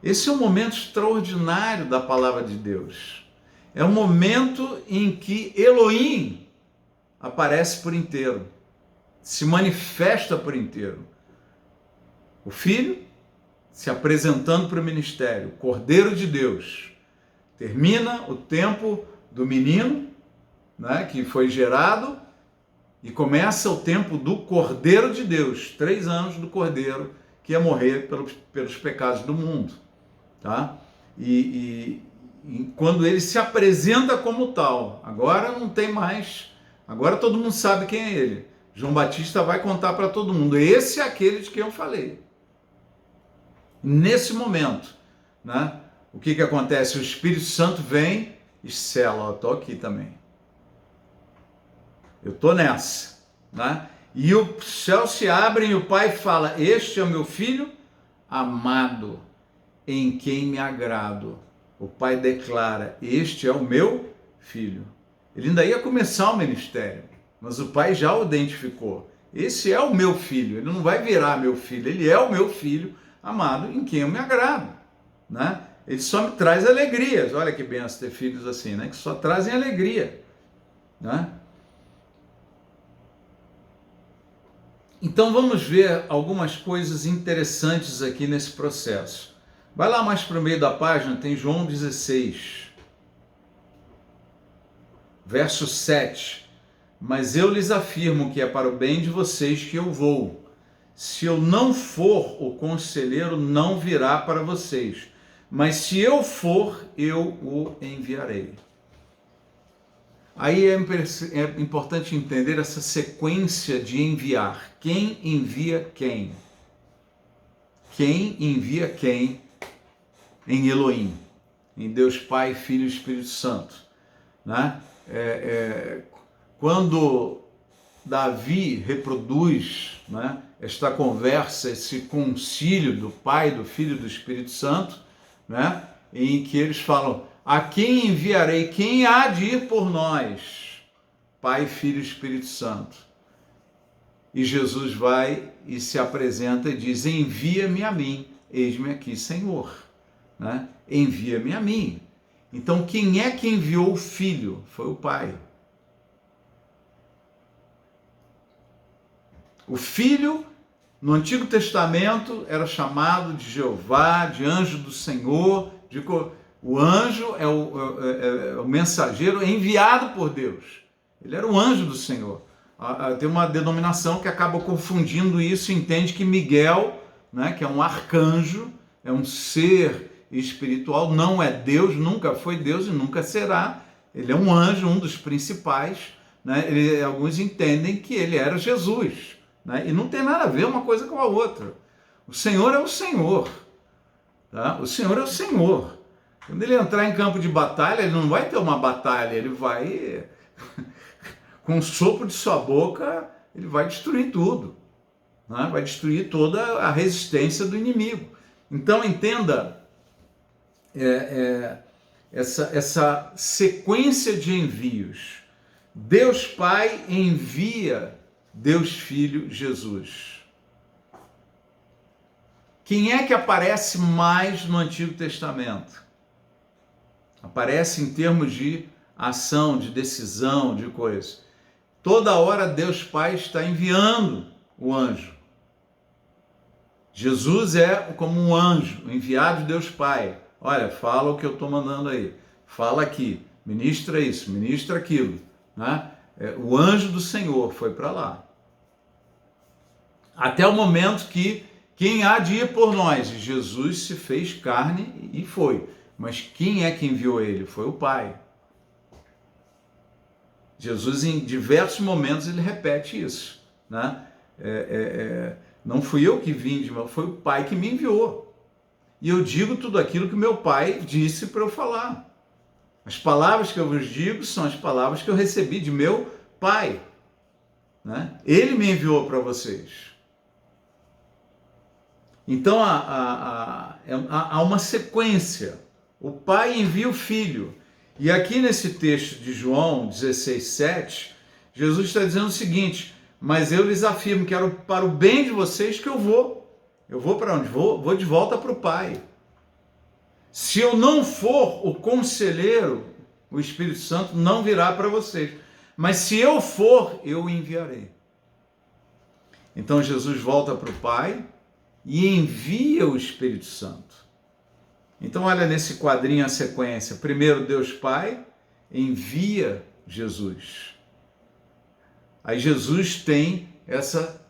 A: Esse é um momento extraordinário da palavra de Deus. É um momento em que Elohim aparece por inteiro, se manifesta por inteiro. O Filho se apresentando para o ministério, o Cordeiro de Deus. Termina o tempo do menino, né, que foi gerado, e começa o tempo do Cordeiro de Deus, 3 anos do Cordeiro, que ia morrer pelos pecados do mundo. Tá? E quando ele se apresenta como tal, agora não tem mais, agora todo mundo sabe quem é ele. João Batista vai contar para todo mundo, esse é aquele de quem eu falei. Nesse momento, né, o que acontece? O Espírito Santo vem e sela, eu estou aqui também. Eu estou nessa. Né? E o céu se abre e o Pai fala, este é o meu Filho amado, em quem me agrado. O Pai declara, este é o meu Filho. Ele ainda ia começar o ministério, mas o Pai já o identificou. Esse é o meu Filho, ele não vai virar meu filho, ele é o meu Filho amado, em quem eu me agrado. Né? Ele só me traz alegrias. Olha que benção ter filhos assim, né? Que só trazem alegria. Né? Então vamos ver algumas coisas interessantes aqui nesse processo. Vai lá mais para o meio da página, tem João 16, verso 7. Mas eu lhes afirmo que é para o bem de vocês que eu vou. Se eu não for, o conselheiro não virá para vocês. Mas se eu for, eu o enviarei. Aí é importante entender essa sequência de enviar. Quem envia quem? Quem envia quem em Elohim? Em Deus Pai, Filho e Espírito Santo. Né? Quando Davi reproduz, né, esta conversa, esse concílio do Pai, do Filho e do Espírito Santo, né, em que eles falam, a quem enviarei? Quem há de ir por nós? Pai, Filho e Espírito Santo. E Jesus vai e se apresenta e diz, envia-me a mim, eis-me aqui, Senhor. Né? Envia-me a mim. Então, quem é que enviou o Filho? Foi o Pai. O Filho, no Antigo Testamento, era chamado de Jeová, de anjo do Senhor. O anjo é o mensageiro enviado por Deus. Ele era o anjo do Senhor. Tem uma denominação que acaba confundindo isso, entende que Miguel, né, que é um arcanjo, é um ser espiritual, não é Deus, nunca foi Deus e nunca será. Ele é um anjo, um dos principais. Né? Alguns entendem que ele era Jesus. Né? E não tem nada a ver uma coisa com a outra. O Senhor é o Senhor. Tá? O Senhor é o Senhor. Quando ele entrar em campo de batalha, ele não vai ter uma batalha, ele vai, com o sopro de sua boca, ele vai destruir tudo. Né? Vai destruir toda a resistência do inimigo. Então entenda essa sequência de envios. Deus Pai envia Deus Filho Jesus. Quem é que aparece mais no Antigo Testamento? Aparece em termos de ação, de decisão, de coisa. Toda hora Deus Pai está enviando o anjo. Jesus é como um anjo, enviado de Deus Pai. Olha, fala o que eu estou mandando aí. Fala aqui, ministra isso, ministra aquilo. Né? O anjo do Senhor foi para lá. Até o momento que quem há de ir por nós? Jesus se fez carne e foi. Mas quem é que enviou ele? Foi o Pai. Jesus, em diversos momentos, ele repete isso. Né? Não fui eu que vim, foi o Pai que me enviou. E eu digo tudo aquilo que meu Pai disse para eu falar. As palavras que eu vos digo são as palavras que eu recebi de meu Pai. Né? Ele me enviou para vocês. Então há uma sequência. O Pai envia o Filho. E aqui nesse texto de João 16, 7, Jesus está dizendo o seguinte, mas eu lhes afirmo que era para o bem de vocês que eu vou. Eu vou para onde? Vou de volta para o Pai. Se eu não for, o conselheiro, o Espírito Santo, não virá para vocês. Mas se eu for, eu o enviarei. Então Jesus volta para o Pai e envia o Espírito Santo. Então olha nesse quadrinho a sequência. Primeiro Deus Pai envia Jesus. Aí Jesus tem essa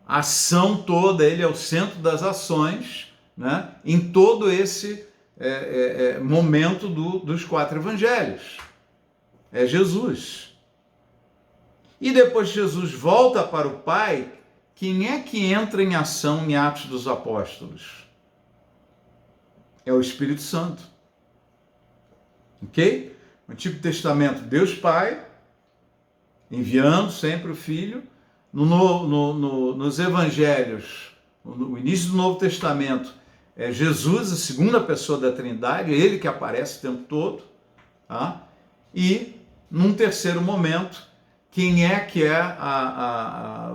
A: ação toda, ele é o centro das ações, né, em todo esse momento dos 4 evangelhos. É Jesus. E depois Jesus volta para o Pai, quem é que entra em ação em Atos dos Apóstolos? É o Espírito Santo. Ok? No Antigo Testamento, Deus Pai, enviando sempre o Filho. Nos Evangelhos, no início do Novo Testamento, é Jesus, a segunda pessoa da Trindade, é ele que aparece o tempo todo. Tá? E, num terceiro momento, quem é que é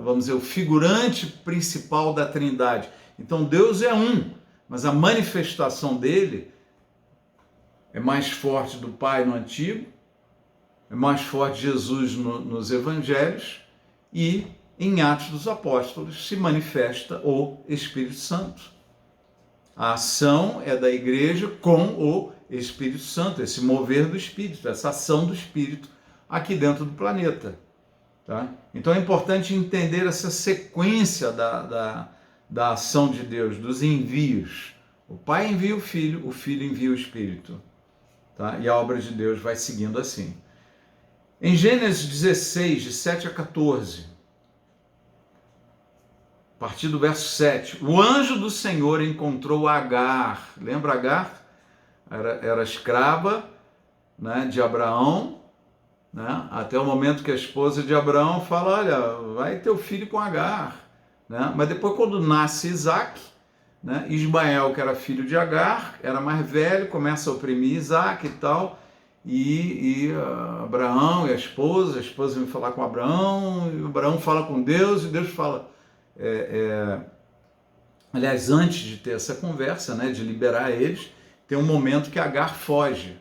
A: vamos dizer, o figurante principal da Trindade? Então, Deus é um, mas a manifestação dele é mais forte do Pai no Antigo, é mais forte Jesus nos Evangelhos, e em Atos dos Apóstolos se manifesta o Espírito Santo. A ação é da igreja com o Espírito Santo, esse mover do Espírito, essa ação do Espírito aqui dentro do planeta. Tá? Então é importante entender essa sequência da ação de Deus, dos envios. O Pai envia o Filho envia o Espírito. Tá? E a obra de Deus vai seguindo assim. Em Gênesis 16, de 7 a 14, a partir do verso 7, o anjo do Senhor encontrou Agar. Lembra Agar? Era escrava, né, de Abraão, né, até o momento que a esposa de Abraão fala, olha, vai ter o filho com Agar. Né? Mas depois, quando nasce Isaac, né, Ismael, que era filho de Agar, era mais velho, começa a oprimir Isaac e tal, e Abraão e a esposa vem falar com Abraão, e Abraão fala com Deus, e Deus fala... aliás, antes de ter essa conversa, né, de liberar eles, tem um momento que Agar foge.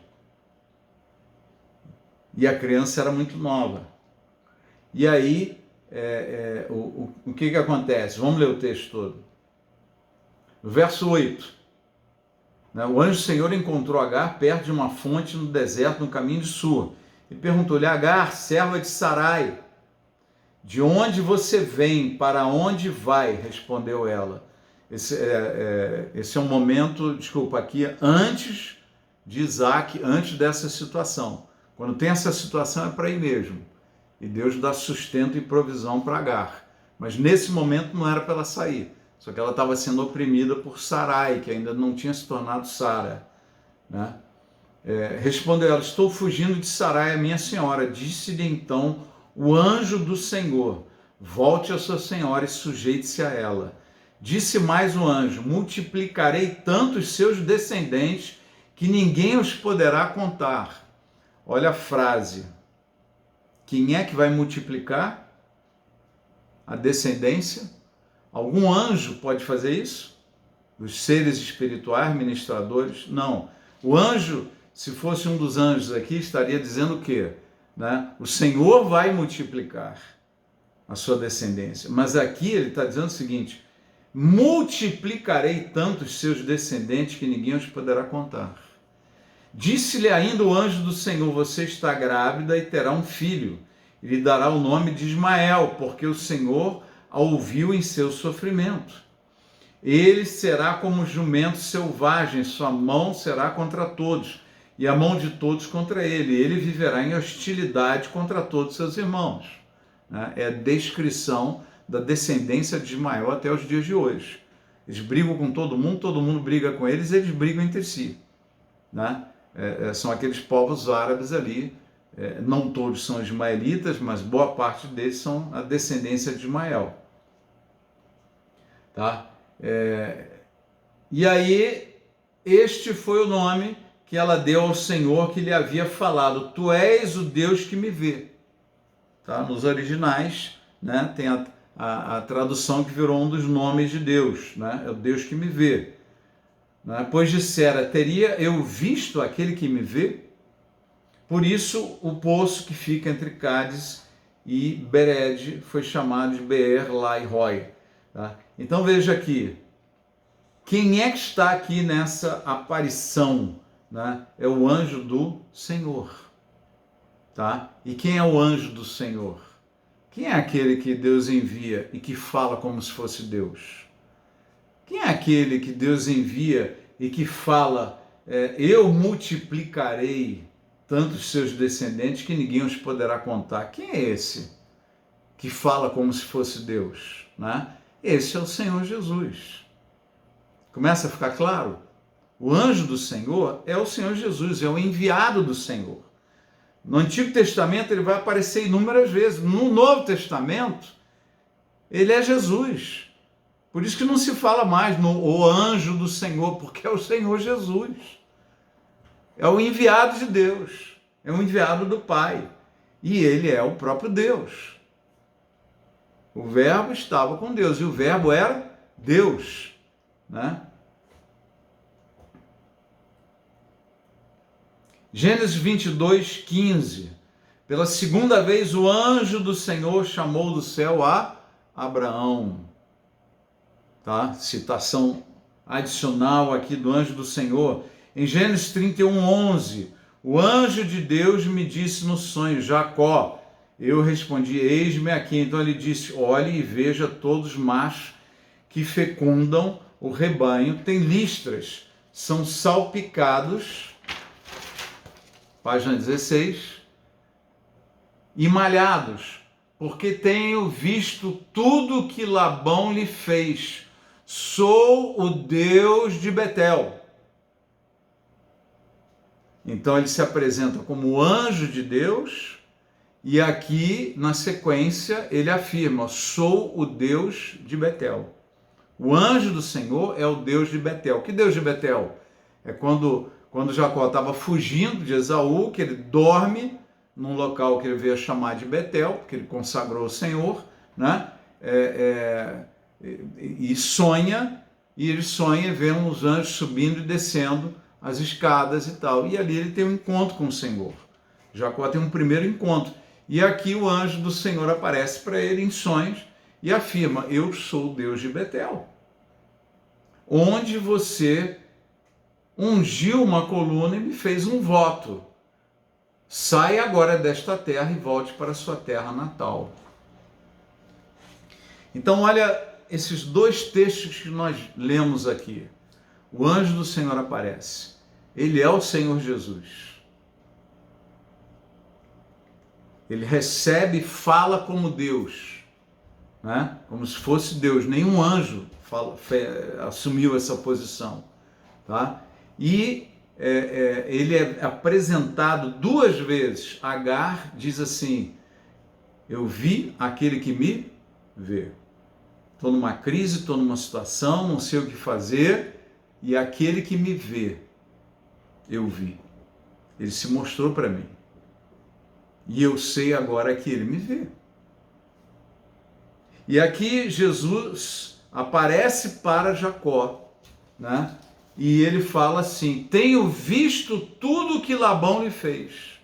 A: E a criança era muito nova. E aí, o que acontece? Vamos ler o texto todo. No verso 8, né, o anjo do Senhor encontrou Agar perto de uma fonte no deserto, no caminho de Sur. E perguntou-lhe, Agar, serva de Sarai, de onde você vem, para onde vai? Respondeu ela. Esse é um momento, aqui antes de Isaac, antes dessa situação. Quando tem essa situação é para ir mesmo. E Deus dá sustento e provisão para Agar. Mas nesse momento não era para ela sair. Só que ela estava sendo oprimida por Sarai, que ainda não tinha se tornado Sara. Né? Respondeu ela, estou fugindo de Sarai, a minha senhora. Disse-lhe então o anjo do Senhor, volte a sua senhora e sujeite-se a ela. Disse mais o anjo, multiplicarei tanto os seus descendentes que ninguém os poderá contar. Olha a frase. Quem é que vai multiplicar a descendência? Algum anjo pode fazer isso? Os seres espirituais, ministradores? Não. O anjo, se fosse um dos anjos aqui, estaria dizendo o quê? Né? O Senhor vai multiplicar a sua descendência. Mas aqui ele está dizendo o seguinte, multiplicarei tanto os seus descendentes que ninguém os poderá contar. Disse-lhe ainda o anjo do Senhor, você está grávida e terá um filho, e lhe dará o nome de Ismael, porque o Senhor a ouviu em seu sofrimento. Ele será como jumento selvagem, sua mão será contra todos, e a mão de todos contra ele. Ele viverá em hostilidade contra todos seus irmãos. É a descrição da descendência de Ismael até os dias de hoje. Eles brigam com todo mundo briga com eles, eles brigam entre si. São aqueles povos árabes ali, não todos são ismaelitas, mas boa parte deles são a descendência de Ismael. Tá? E aí, este foi o nome que ela deu ao Senhor que lhe havia falado, tu és o Deus que me vê. Tá? Nos originais, né? Tem a tradução que virou um dos nomes de Deus, né? É o Deus que me vê. Né? Pois dissera, teria eu visto aquele que me vê? Por isso o poço que fica entre Cádiz e Bered foi chamado de Beer Lai Roi. Tá? Então veja aqui, quem é que está aqui nessa aparição? Né? É o anjo do Senhor. Tá? E quem é o anjo do Senhor? Quem é aquele que Deus envia e que fala como se fosse Deus? Quem é aquele que Deus envia e que fala, eu multiplicarei tantos seus descendentes que ninguém os poderá contar? Quem é esse que fala como se fosse Deus? Né? Esse é o Senhor Jesus. Começa a ficar claro? O anjo do Senhor é o Senhor Jesus, é o enviado do Senhor. No Antigo Testamento ele vai aparecer inúmeras vezes. No Novo Testamento, ele é Jesus. Por isso que não se fala mais no o anjo do Senhor, porque é o Senhor Jesus. É o enviado de Deus, é o enviado do Pai. E ele é o próprio Deus. O Verbo estava com Deus e o Verbo era Deus, né? Gênesis 22, 15. Pela segunda vez o anjo do Senhor chamou do céu a Abraão. Tá? Citação adicional aqui do anjo do Senhor. Em Gênesis 31, 11. O anjo de Deus me disse no sonho, Jacó. Eu respondi, eis-me aqui. Então ele disse, olhe e veja todos os machos que fecundam o rebanho, têm listras, são salpicados, página 16, e malhados, porque tenho visto tudo que Labão lhe fez. Sou o Deus de Betel. Então ele se apresenta como anjo de Deus, e aqui na sequência ele afirma, sou o Deus de Betel. O anjo do Senhor é o Deus de Betel. Que Deus de Betel? É quando Jacó estava fugindo de Esaú, que ele dorme num local que ele veio chamar de Betel, porque ele consagrou o Senhor, né? E sonha, e ele sonha e vê uns anjos subindo e descendo as escadas e tal. E ali ele tem um encontro com o Senhor. Jacó tem um primeiro encontro. E aqui o anjo do Senhor aparece para ele em sonhos e afirma, eu sou o Deus de Betel, onde você ungiu uma coluna e me fez um voto. Saia agora desta terra e volte para a sua terra natal. Então olha esses dois textos que nós lemos aqui. O anjo do Senhor aparece. Ele é o Senhor Jesus. Ele recebe e fala como Deus, né? Como se fosse Deus. Nenhum anjo assumiu essa posição. Tá? E ele é apresentado duas vezes. Agar diz assim, eu vi aquele que me vê. Estou numa crise, estou numa situação, não sei o que fazer, e aquele que me vê, eu vi. Ele se mostrou para mim. E eu sei agora que ele me vê. E aqui Jesus aparece para Jacó, né? E ele fala assim, tenho visto tudo que Labão lhe fez.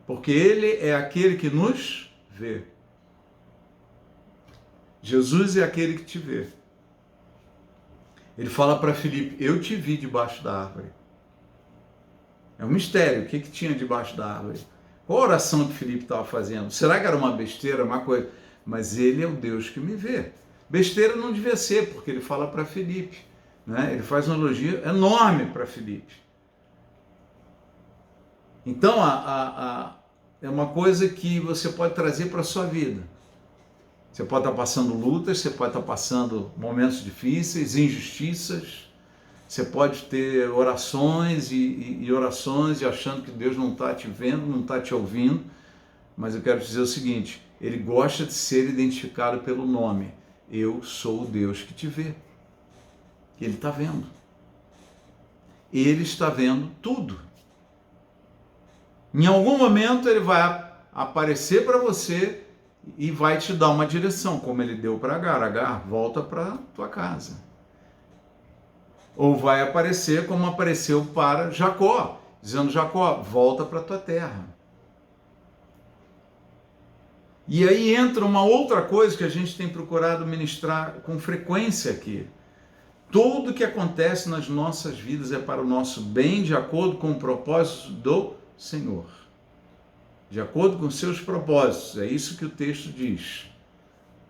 A: Porque ele é aquele que nos vê. Jesus é aquele que te vê. Ele fala para Filipe, eu te vi debaixo da árvore. É um mistério, o que tinha debaixo da árvore? Qual a oração que Filipe estava fazendo? Será que era uma besteira, uma coisa? Mas ele é o Deus que me vê. Besteira não devia ser, porque ele fala para Filipe, né? Ele faz uma elogio enorme para Filipe. Então, é uma coisa que você pode trazer para a sua vida. Você pode estar passando lutas, você pode estar passando momentos difíceis, injustiças, você pode ter orações e orações e achando que Deus não está te vendo, não está te ouvindo, mas eu quero dizer o seguinte, ele gosta de ser identificado pelo nome. Eu sou o Deus que te vê. Ele está vendo. Ele está vendo tudo. Em algum momento ele vai aparecer para você e vai te dar uma direção, como ele deu para Agar. Agar, volta para tua casa. Ou vai aparecer como apareceu para Jacó, dizendo: Jacó, volta para tua terra. E aí entra uma outra coisa que a gente tem procurado ministrar com frequência aqui. Tudo que acontece nas nossas vidas é para o nosso bem, de acordo com o propósito do Senhor. De acordo com seus propósitos, é isso que o texto diz.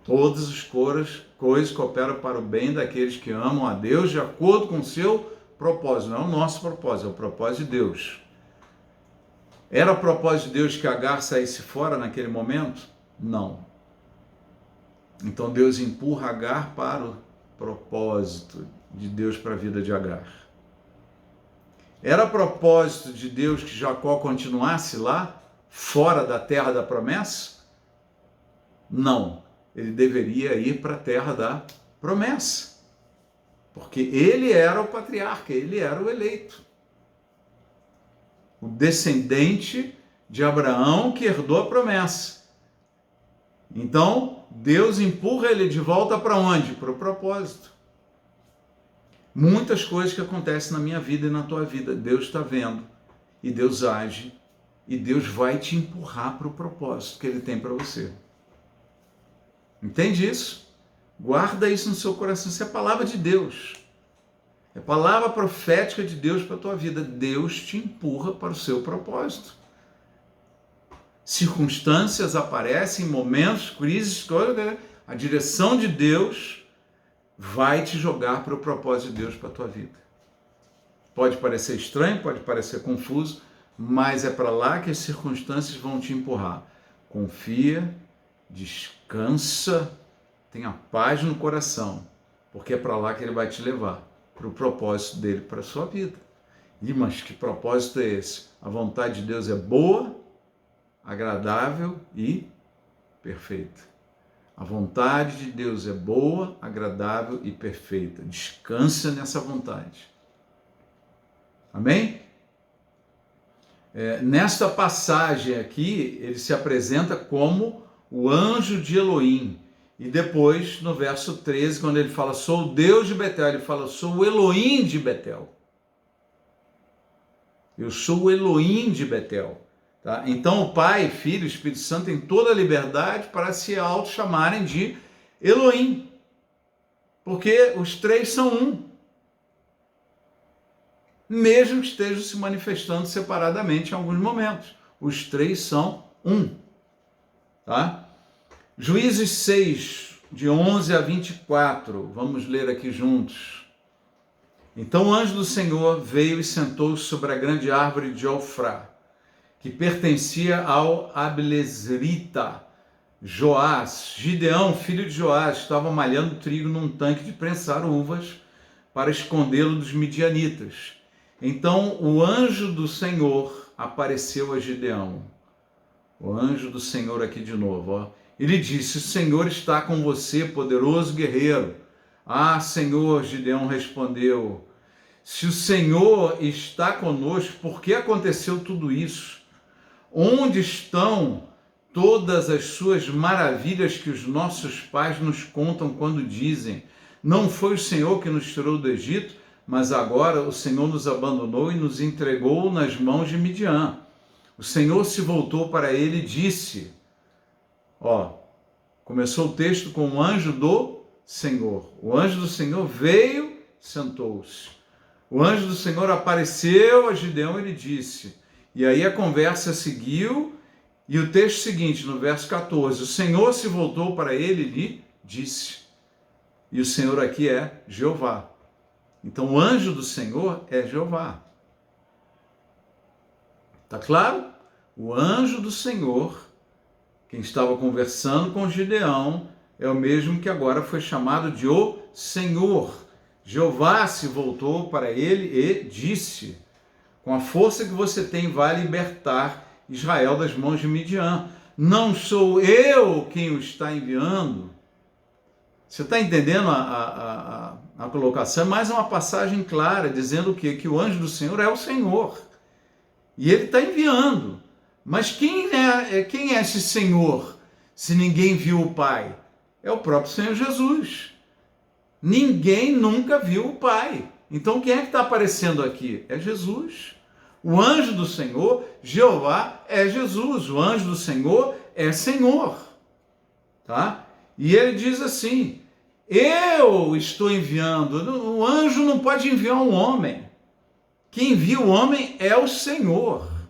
A: Todas as coisas cooperam para o bem daqueles que amam a Deus, de acordo com o seu propósito. Não é o nosso propósito, é o propósito de Deus. Era o propósito de Deus que Agar saísse fora naquele momento? Não. Então Deus empurra Agar para o propósito de Deus para a vida de Agar. Era propósito de Deus que Jacó continuasse lá, fora da terra da promessa? Não. Ele deveria ir para a terra da promessa. Porque ele era o patriarca, ele era o eleito. O descendente de Abraão que herdou a promessa. Então, Deus empurra ele de volta para onde? Para o propósito. Muitas coisas que acontecem na minha vida e na tua vida, Deus está vendo, e Deus age, e Deus vai te empurrar para o propósito que Ele tem para você. Entende isso? Guarda isso no seu coração, isso é a palavra de Deus. É a palavra profética de Deus para a tua vida. Deus te empurra para o seu propósito. Circunstâncias aparecem, momentos, crises, a direção de Deus vai te jogar para o propósito de Deus para a tua vida. Pode parecer estranho, pode parecer confuso, mas é para lá que as circunstâncias vão te empurrar. Confia, descansa, tenha paz no coração, porque é para lá que Ele vai te levar, para o propósito dele para a sua vida. E mas que propósito é esse? A vontade de Deus é boa, agradável e perfeita. A vontade de Deus é boa, agradável e perfeita. Descansa nessa vontade. Amém? Nesta passagem aqui, ele se apresenta como o anjo de Elohim. E depois, no verso 13, quando ele fala, sou o Deus de Betel, ele fala, sou o Elohim de Betel. Eu sou o Elohim de Betel. Tá? Então o Pai, Filho e Espírito Santo têm toda a liberdade para se auto-chamarem de Elohim, porque os três são um, mesmo que estejam se manifestando separadamente em alguns momentos. Os três são um. Tá? Juízes 6, de 11 a 24, vamos ler aqui juntos. Então o anjo do Senhor veio e sentou-se sobre a grande árvore de Ofrá, que pertencia ao Abiezrita. Joás, Gideão, filho de Joás, estava malhando trigo num tanque de prensar uvas para escondê-lo dos midianitas. Então o anjo do Senhor apareceu a Gideão. O anjo do Senhor aqui de novo, ó. Ele disse, o Senhor está com você, poderoso guerreiro. Ah, Senhor, Gideão respondeu, se o Senhor está conosco, por que aconteceu tudo isso? Onde estão todas as suas maravilhas que os nossos pais nos contam quando dizem, não foi o Senhor que nos tirou do Egito, mas agora o Senhor nos abandonou e nos entregou nas mãos de Midian. O Senhor se voltou para ele e disse, começou o texto com o anjo do Senhor. O anjo do Senhor veio, sentou-se. O anjo do Senhor apareceu a Gideão e ele disse, e aí a conversa seguiu, e o texto seguinte, no verso 14, o Senhor se voltou para ele e lhe disse, e o Senhor aqui é Jeová. Então o anjo do Senhor é Jeová. Tá claro? O anjo do Senhor, quem estava conversando com Gideão, é o mesmo que agora foi chamado de o Senhor. Jeová se voltou para ele e disse, com a força que você tem, vai libertar Israel das mãos de Midian. Não sou eu quem o está enviando. Você está entendendo a colocação? É mais uma passagem clara, dizendo o quê? Que o anjo do Senhor é o Senhor. E ele está enviando. Mas quem é esse Senhor? Se ninguém viu o Pai, é o próprio Senhor Jesus. Ninguém nunca viu o Pai. Então quem é que está aparecendo aqui? É Jesus. O anjo do Senhor, Jeová, é Jesus. O anjo do Senhor é Senhor. Tá? E ele diz assim: eu estou enviando. O anjo não pode enviar um homem. Quem envia o homem é o Senhor.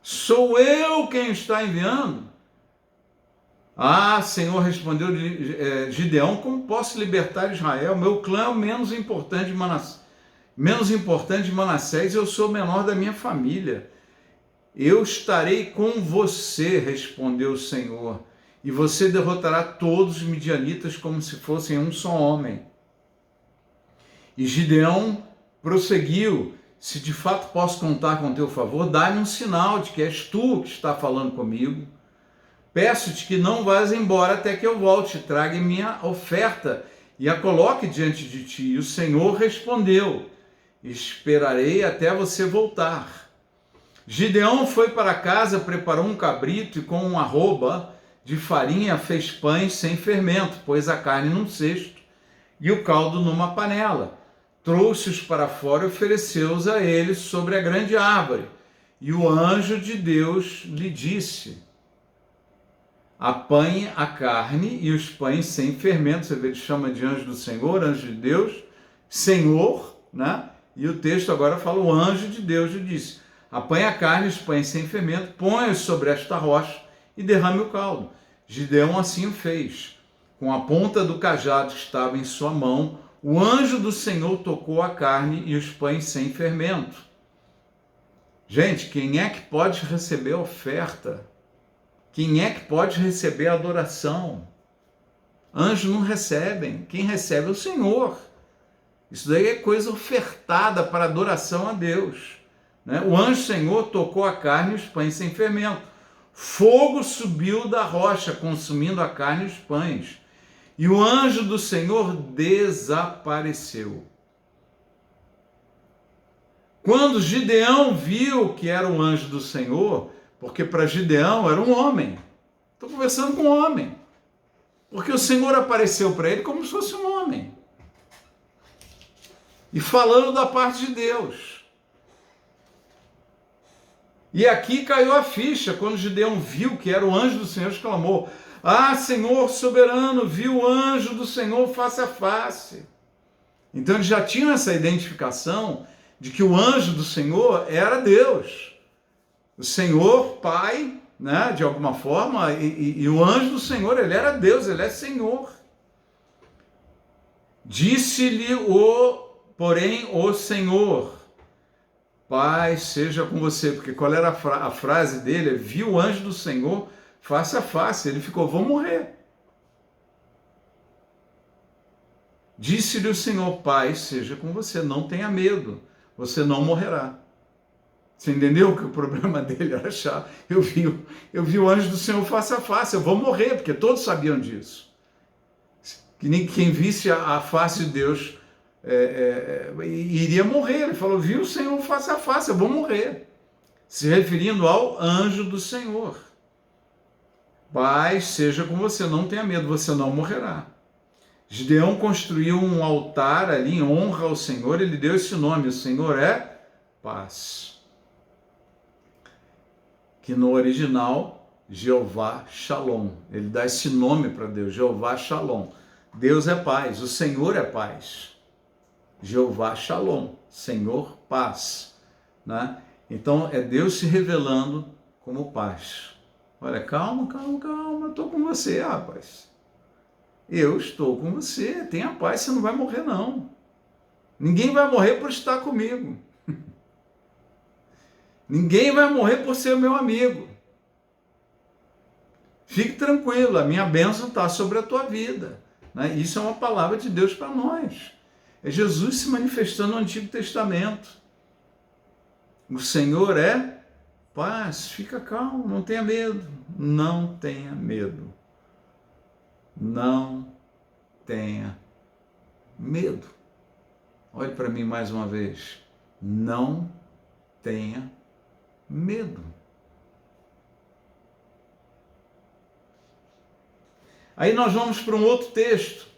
A: Sou eu quem está enviando? Ah, Senhor, respondeu Gideão, como posso libertar Israel? Meu clã é o menos importante de Manassés, eu sou o menor da minha família. Eu estarei com você, respondeu o Senhor, e você derrotará todos os midianitas como se fossem um só homem. E Gideão prosseguiu: se de fato posso contar com teu favor, dá-me um sinal de que és tu que está falando comigo. Peço-te que não vás embora até que eu volte, traga minha oferta e a coloque diante de ti. E o Senhor respondeu: esperarei até você voltar. Gideão foi para casa, preparou um cabrito e com uma arroba de farinha fez pães sem fermento, pôs a carne num cesto e o caldo numa panela. Trouxe-os para fora e ofereceu-os a eles sobre a grande árvore. E o anjo de Deus lhe disse: apanhe a carne e os pães sem fermento. Você vê, ele chama de anjo do Senhor, anjo de Deus, Senhor, né? E o texto agora fala: o anjo de Deus lhe disse: apanhe a carne e os pães sem fermento, ponha-os sobre esta rocha e derrame o caldo. Gideão assim o fez. Com a ponta do cajado que estava em sua mão, o anjo do Senhor tocou a carne e os pães sem fermento. Gente, quem é que pode receber a oferta? Quem é que pode receber a adoração? Anjos não recebem. Quem recebe é o Senhor. Isso daí é coisa ofertada para adoração a Deus. Né? O anjo Senhor tocou a carne e os pães sem fermento. Fogo subiu da rocha, consumindo a carne e os pães. E o anjo do Senhor desapareceu. Quando Gideão viu que era o anjo do Senhor, porque para Gideão era um homem. Estou conversando com um homem. Porque o Senhor apareceu para ele como se fosse um homem. E falando da parte de Deus. E aqui caiu a ficha, quando Gideão viu que era o anjo do Senhor, exclamou: ah, Senhor soberano, viu o anjo do Senhor face a face. Então eles já tinham essa identificação de que o anjo do Senhor era Deus. O Senhor, Pai, né, de alguma forma, e o anjo do Senhor, ele era Deus, ele é Senhor. Disse-lhe porém, o Senhor: paz seja com você, porque qual era a frase dele? Viu o anjo do Senhor face a face, ele ficou: vou morrer. Disse-lhe o Senhor: paz seja com você, não tenha medo, você não morrerá. Você entendeu que o problema dele era achar: eu vi o anjo do Senhor face a face, eu vou morrer, porque todos sabiam disso. Que nem quem visse a face de Deus iria morrer. Ele falou: viu o Senhor face a face, eu vou morrer. Se referindo ao anjo do Senhor. Paz seja com você, não tenha medo, você não morrerá. Gideão construiu um altar ali em honra ao Senhor, ele deu esse nome: o Senhor é paz. Que no original, Jeová Shalom. Ele dá esse nome para Deus, Jeová Shalom. Deus é paz, o Senhor é paz. Jeová Shalom, Senhor paz. Né? Então é Deus se revelando como paz. Olha, calma, eu estou com você, rapaz. Eu estou com você, tenha paz, você não vai morrer não. Ninguém vai morrer por estar comigo. Ninguém vai morrer por ser meu amigo. Fique tranquilo, a minha bênção está sobre a tua vida. Né? Isso é uma palavra de Deus para nós. É Jesus se manifestando no Antigo Testamento. O Senhor é paz, fica calmo, não tenha medo. Não tenha medo. Não tenha medo. Olhe para mim mais uma vez. Não tenha Medo. Aí nós vamos para um outro texto.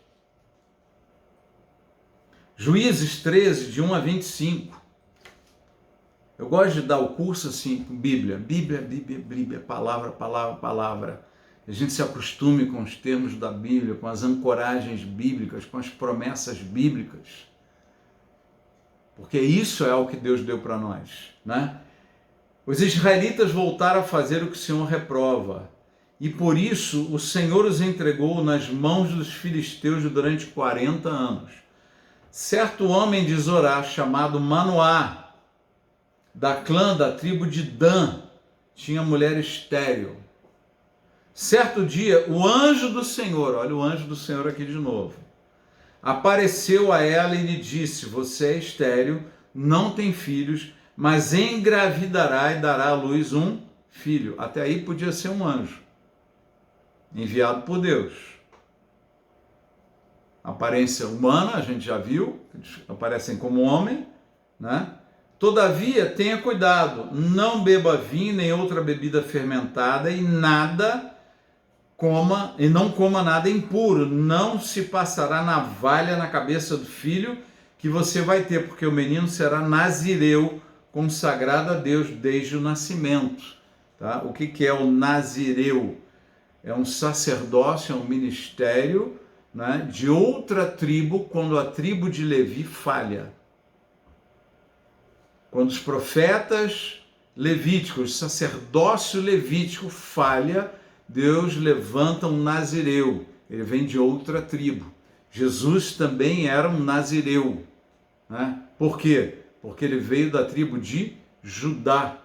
A: Juízes 13, de 1 a 25. Eu gosto de dar o curso assim, Bíblia, palavra. A gente se acostume com os termos da Bíblia, com as ancoragens bíblicas, com as promessas bíblicas. Porque isso é o que Deus deu para nós, né? Os israelitas voltaram a fazer o que o Senhor reprova, e por isso o Senhor os entregou nas mãos dos filisteus durante 40 anos. Certo homem de Zorá, chamado Manoá, da clã da tribo de Dan, tinha mulher estéril. Certo dia, o anjo do Senhor, olha o anjo do Senhor aqui de novo, apareceu a ela e lhe disse: você é estéril, não tem filhos, mas engravidará e dará à luz um filho. Até aí podia ser um anjo, enviado por Deus. Aparência humana, a gente já viu, eles aparecem como homem, né? Todavia, tenha cuidado, não beba vinho nem outra bebida fermentada e não coma nada impuro. Não se passará navalha na cabeça do filho que você vai ter, porque o menino será nazireu, consagrado a Deus desde o nascimento. Tá? O que é o nazireu? É um sacerdócio, é um ministério, né, de outra tribo, quando a tribo de Levi falha. Quando os profetas levíticos, o sacerdócio levítico falha, Deus levanta um nazireu, ele vem de outra tribo. Jesus também era um nazireu, né? Por quê? Porque ele veio da tribo de Judá,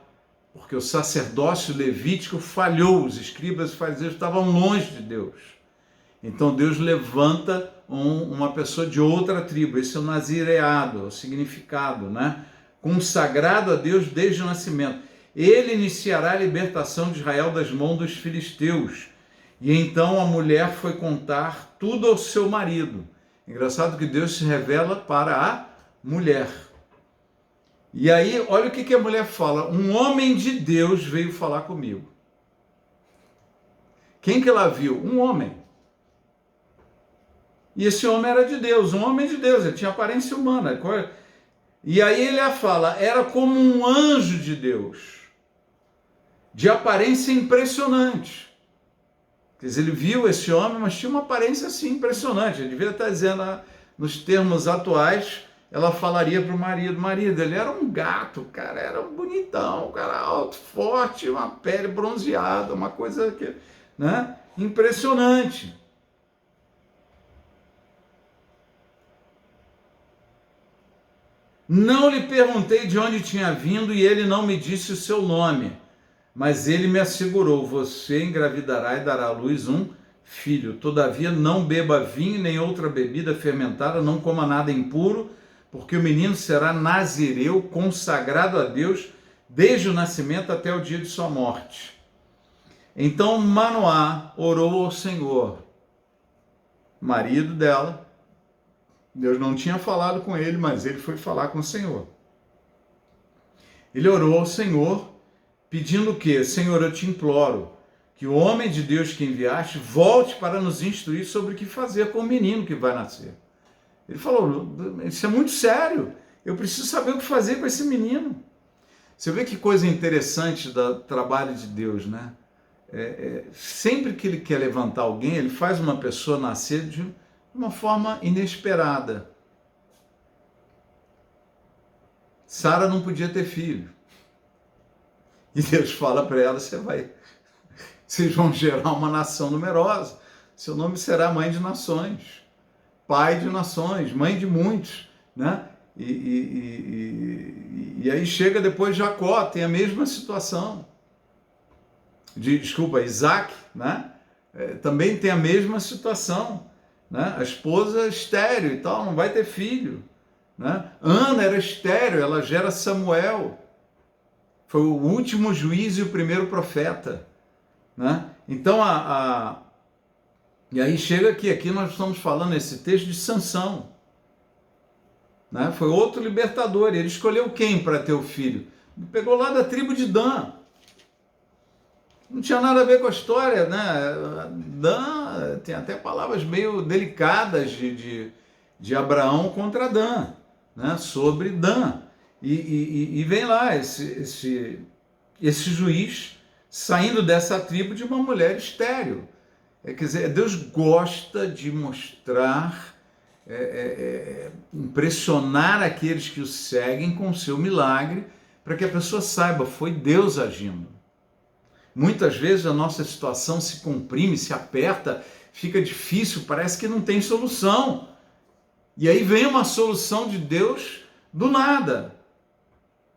A: porque o sacerdócio levítico falhou, os escribas e fariseus estavam longe de Deus. Então Deus levanta uma pessoa de outra tribo, esse é o nazireado, o significado, né? Consagrado a Deus desde o nascimento. Ele iniciará a libertação de Israel das mãos dos filisteus. E então a mulher foi contar tudo ao seu marido. Engraçado que Deus se revela para a mulher. E aí, olha o que a mulher fala. Um homem de Deus veio falar comigo. Quem que ela viu? Um homem. E esse homem era de Deus, um homem de Deus, ele tinha aparência humana. E aí ele fala, era como um anjo de Deus, de aparência impressionante. Quer dizer, ele viu esse homem, mas tinha uma aparência assim impressionante. Ele devia estar dizendo, nos termos atuais, ela falaria para o marido, ele era um gato, cara, era um bonitão, um cara alto, forte, uma pele bronzeada, uma coisa que, né, impressionante. Não lhe perguntei de onde tinha vindo e ele não me disse o seu nome, mas ele me assegurou, você engravidará e dará à luz um filho. Todavia não beba vinho nem outra bebida fermentada, não coma nada impuro, porque o menino será nazireu, consagrado a Deus desde o nascimento até o dia de sua morte. Então Manoá orou ao Senhor, marido dela. Deus não tinha falado com ele, mas ele foi falar com o Senhor. Ele orou ao Senhor, pedindo o quê? Senhor, eu te imploro que o homem de Deus que enviaste volte para nos instruir sobre o que fazer com o menino que vai nascer. Ele falou, isso é muito sério, eu preciso saber o que fazer com esse menino. Você vê que coisa interessante do trabalho de Deus, né? Sempre que ele quer levantar alguém, ele faz uma pessoa nascer de uma forma inesperada. Sara não podia ter filho. E Deus fala para ela, vocês vão gerar uma nação numerosa. Seu nome será mãe de nações, pai de nações, mãe de muitos, né? E aí chega depois Jacó, tem a mesma situação. Isaac, né? Também tem a mesma situação. Né? A esposa estéril e tal, não vai ter filho. Né? Ana era estéril, ela gera Samuel. Foi o último juiz e o primeiro profeta. Né? Então, e aí chega aqui nós estamos falando esse texto de Sansão. Né? Foi outro libertador, ele escolheu quem para ter o filho? Pegou lá da tribo de Dan. Não tinha nada a ver com a história, né? Dan tem até palavras meio delicadas de Abraão contra Dan, né? Sobre Dan. E vem lá esse juiz saindo dessa tribo de uma mulher estéril. Quer dizer, Deus gosta de mostrar, impressionar aqueles que o seguem com o seu milagre, para que a pessoa saiba, foi Deus agindo. Muitas vezes a nossa situação se comprime, se aperta, fica difícil, parece que não tem solução. E aí vem uma solução de Deus do nada.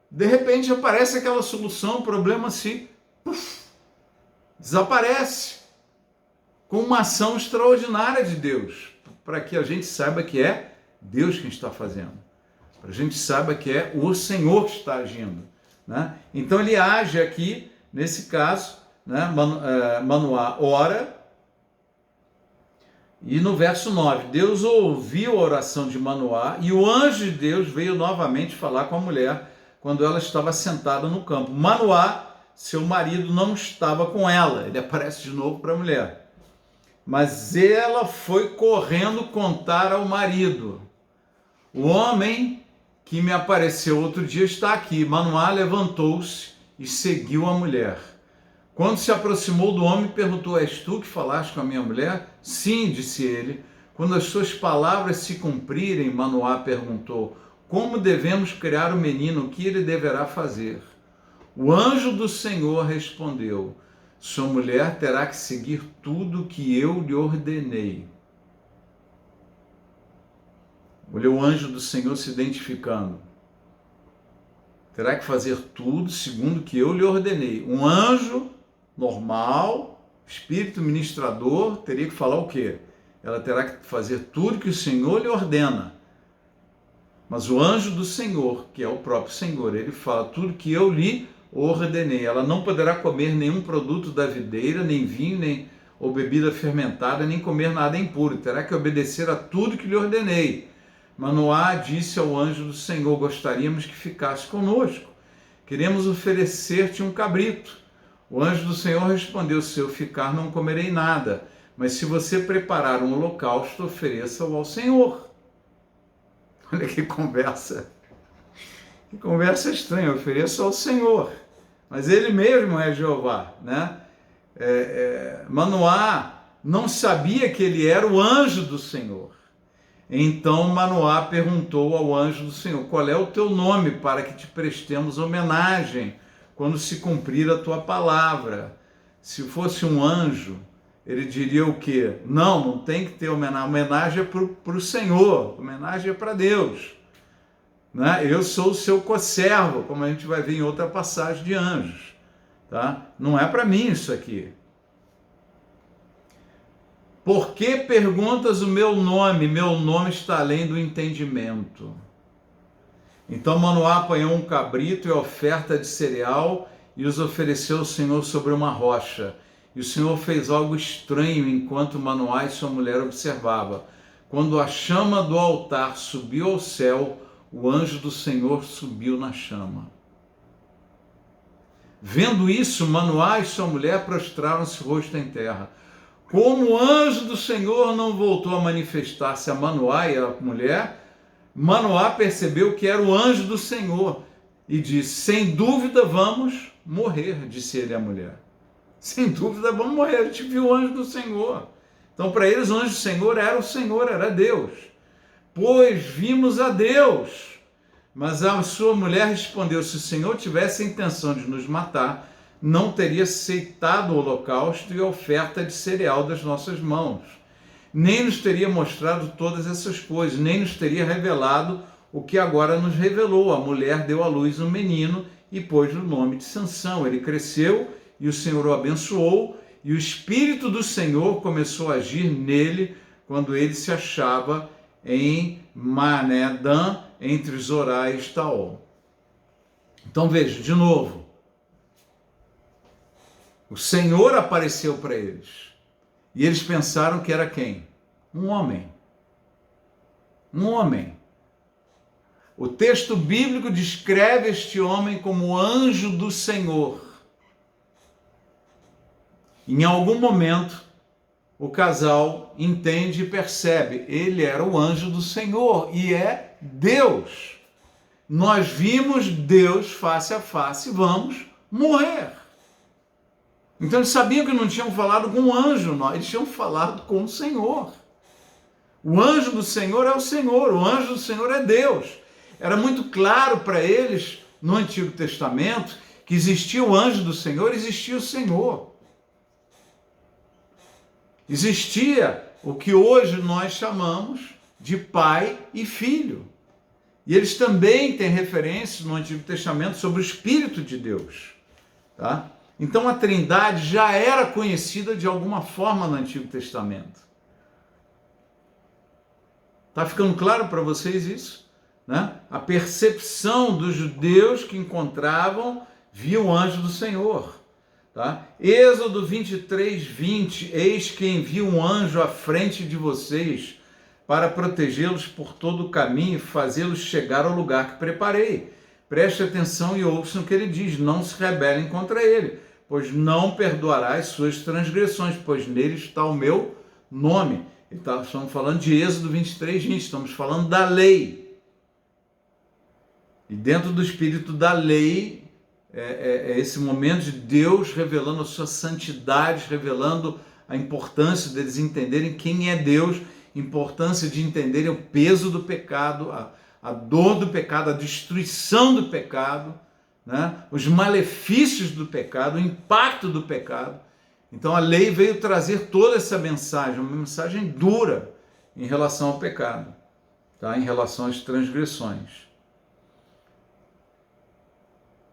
A: De repente aparece aquela solução, o problema desaparece. Com uma ação extraordinária de Deus, para que a gente saiba que é Deus quem está fazendo. Para a gente saiba que é o Senhor que está agindo, né? Então ele age aqui, nesse caso, né? Manoá ora, e no verso 9, Deus ouviu a oração de Manoá, e o anjo de Deus veio novamente falar com a mulher, quando ela estava sentada no campo. Manoá, seu marido, não estava com ela, ele aparece de novo para a mulher. Mas ela foi correndo contar ao marido: o homem que me apareceu outro dia está aqui. Manoá levantou-se e seguiu a mulher. Quando se aproximou do homem, perguntou: és tu que falaste com a minha mulher? Sim, disse ele. Quando as suas palavras se cumprirem, Manoá perguntou: como devemos criar o menino? O que ele deverá fazer? O anjo do Senhor respondeu: sua mulher terá que seguir tudo que eu lhe ordenei. Olha o anjo do Senhor se identificando. Terá que fazer tudo segundo o que eu lhe ordenei. Um anjo normal, espírito ministrador, teria que falar o quê? Ela terá que fazer tudo que o Senhor lhe ordena. Mas o anjo do Senhor, que é o próprio Senhor, ele fala: tudo que eu lhe ordenei. Ela não poderá comer nenhum produto da videira, nem vinho, nem ou bebida fermentada, nem comer nada impuro. Terá que obedecer a tudo que lhe ordenei. Manoá disse ao anjo do Senhor: gostaríamos que ficasse conosco. Queremos oferecer-te um cabrito. O anjo do Senhor respondeu: se eu ficar, não comerei nada. Mas se você preparar um holocausto, ofereça-o ao Senhor. Olha que conversa. Que conversa estranha, ofereça ao Senhor. Mas ele mesmo é Jeová, né? Manoá não sabia que ele era o anjo do Senhor. Então Manoá perguntou ao anjo do Senhor: qual é o teu nome, para que te prestemos homenagem quando se cumprir a tua palavra? Se fosse um anjo, ele diria o quê? Não tem que ter homenagem. Homenagem é para o Senhor, homenagem é para Deus. Né? Eu sou o seu conservo, como a gente vai ver em outra passagem de anjos. Tá? Não é para mim isso aqui. Por que perguntas o meu nome? Meu nome está além do entendimento. Então Manoá apanhou um cabrito e oferta de cereal e os ofereceu ao Senhor sobre uma rocha. E o Senhor fez algo estranho enquanto Manoá e sua mulher observavam. Quando a chama do altar subiu ao céu, o anjo do Senhor subiu na chama. Vendo isso, Manoá e sua mulher prostraram-se rosto em terra. Como o anjo do Senhor não voltou a manifestar-se a Manoá e a mulher, Manoá percebeu que era o anjo do Senhor e disse: sem dúvida vamos morrer, disse ele à mulher. Sem dúvida vamos morrer, a gente viu o anjo do Senhor. Então para eles o anjo do Senhor, era Deus. Pois vimos a Deus. Mas a sua mulher respondeu: se o Senhor tivesse a intenção de nos matar, não teria aceitado o holocausto e a oferta de cereal das nossas mãos. Nem nos teria mostrado todas essas coisas, nem nos teria revelado o que agora nos revelou. A mulher deu à luz um menino e pôs o nome de Sansão. Ele cresceu e o Senhor o abençoou, e o Espírito do Senhor começou a agir nele quando ele se achava em Mané-Dan, entre Zorá e Estaol. Então veja, de novo, o Senhor apareceu para eles, e eles pensaram que era quem? Um homem. Um homem. O texto bíblico descreve este homem como anjo do Senhor. Em algum momento, o casal entende e percebe, ele era o anjo do Senhor e é Deus. Nós vimos Deus face a face, vamos morrer. Então eles sabiam que não tinham falado com um anjo, não, eles tinham falado com o Senhor. O anjo do Senhor é o Senhor, o anjo do Senhor é Deus. Era muito claro para eles, no Antigo Testamento, que existia o anjo do Senhor, existia o Senhor. Existia o que hoje nós chamamos de pai e filho. E eles também têm referências no Antigo Testamento sobre o Espírito de Deus. Tá? Então a Trindade já era conhecida de alguma forma no Antigo Testamento. Está ficando claro para vocês isso? Né? A percepção dos judeus que encontravam, viam o anjo do Senhor. Tá? Êxodo 23, 20, eis que envia um anjo à frente de vocês para protegê-los por todo o caminho e fazê-los chegar ao lugar que preparei. Preste atenção e ouçam o que ele diz, não se rebelem contra ele, pois não perdoará as suas transgressões, pois nele está o meu nome. Estamos falando de Êxodo 23, 20, estamos falando da lei. E dentro do espírito da lei, é esse momento de Deus revelando a sua santidade, revelando a importância deles entenderem quem é Deus, importância de entenderem o peso do pecado, a dor do pecado, a destruição do pecado, né? Os malefícios do pecado, o impacto do pecado. Então a lei veio trazer toda essa mensagem, uma mensagem dura em relação ao pecado, tá? Em relação às transgressões.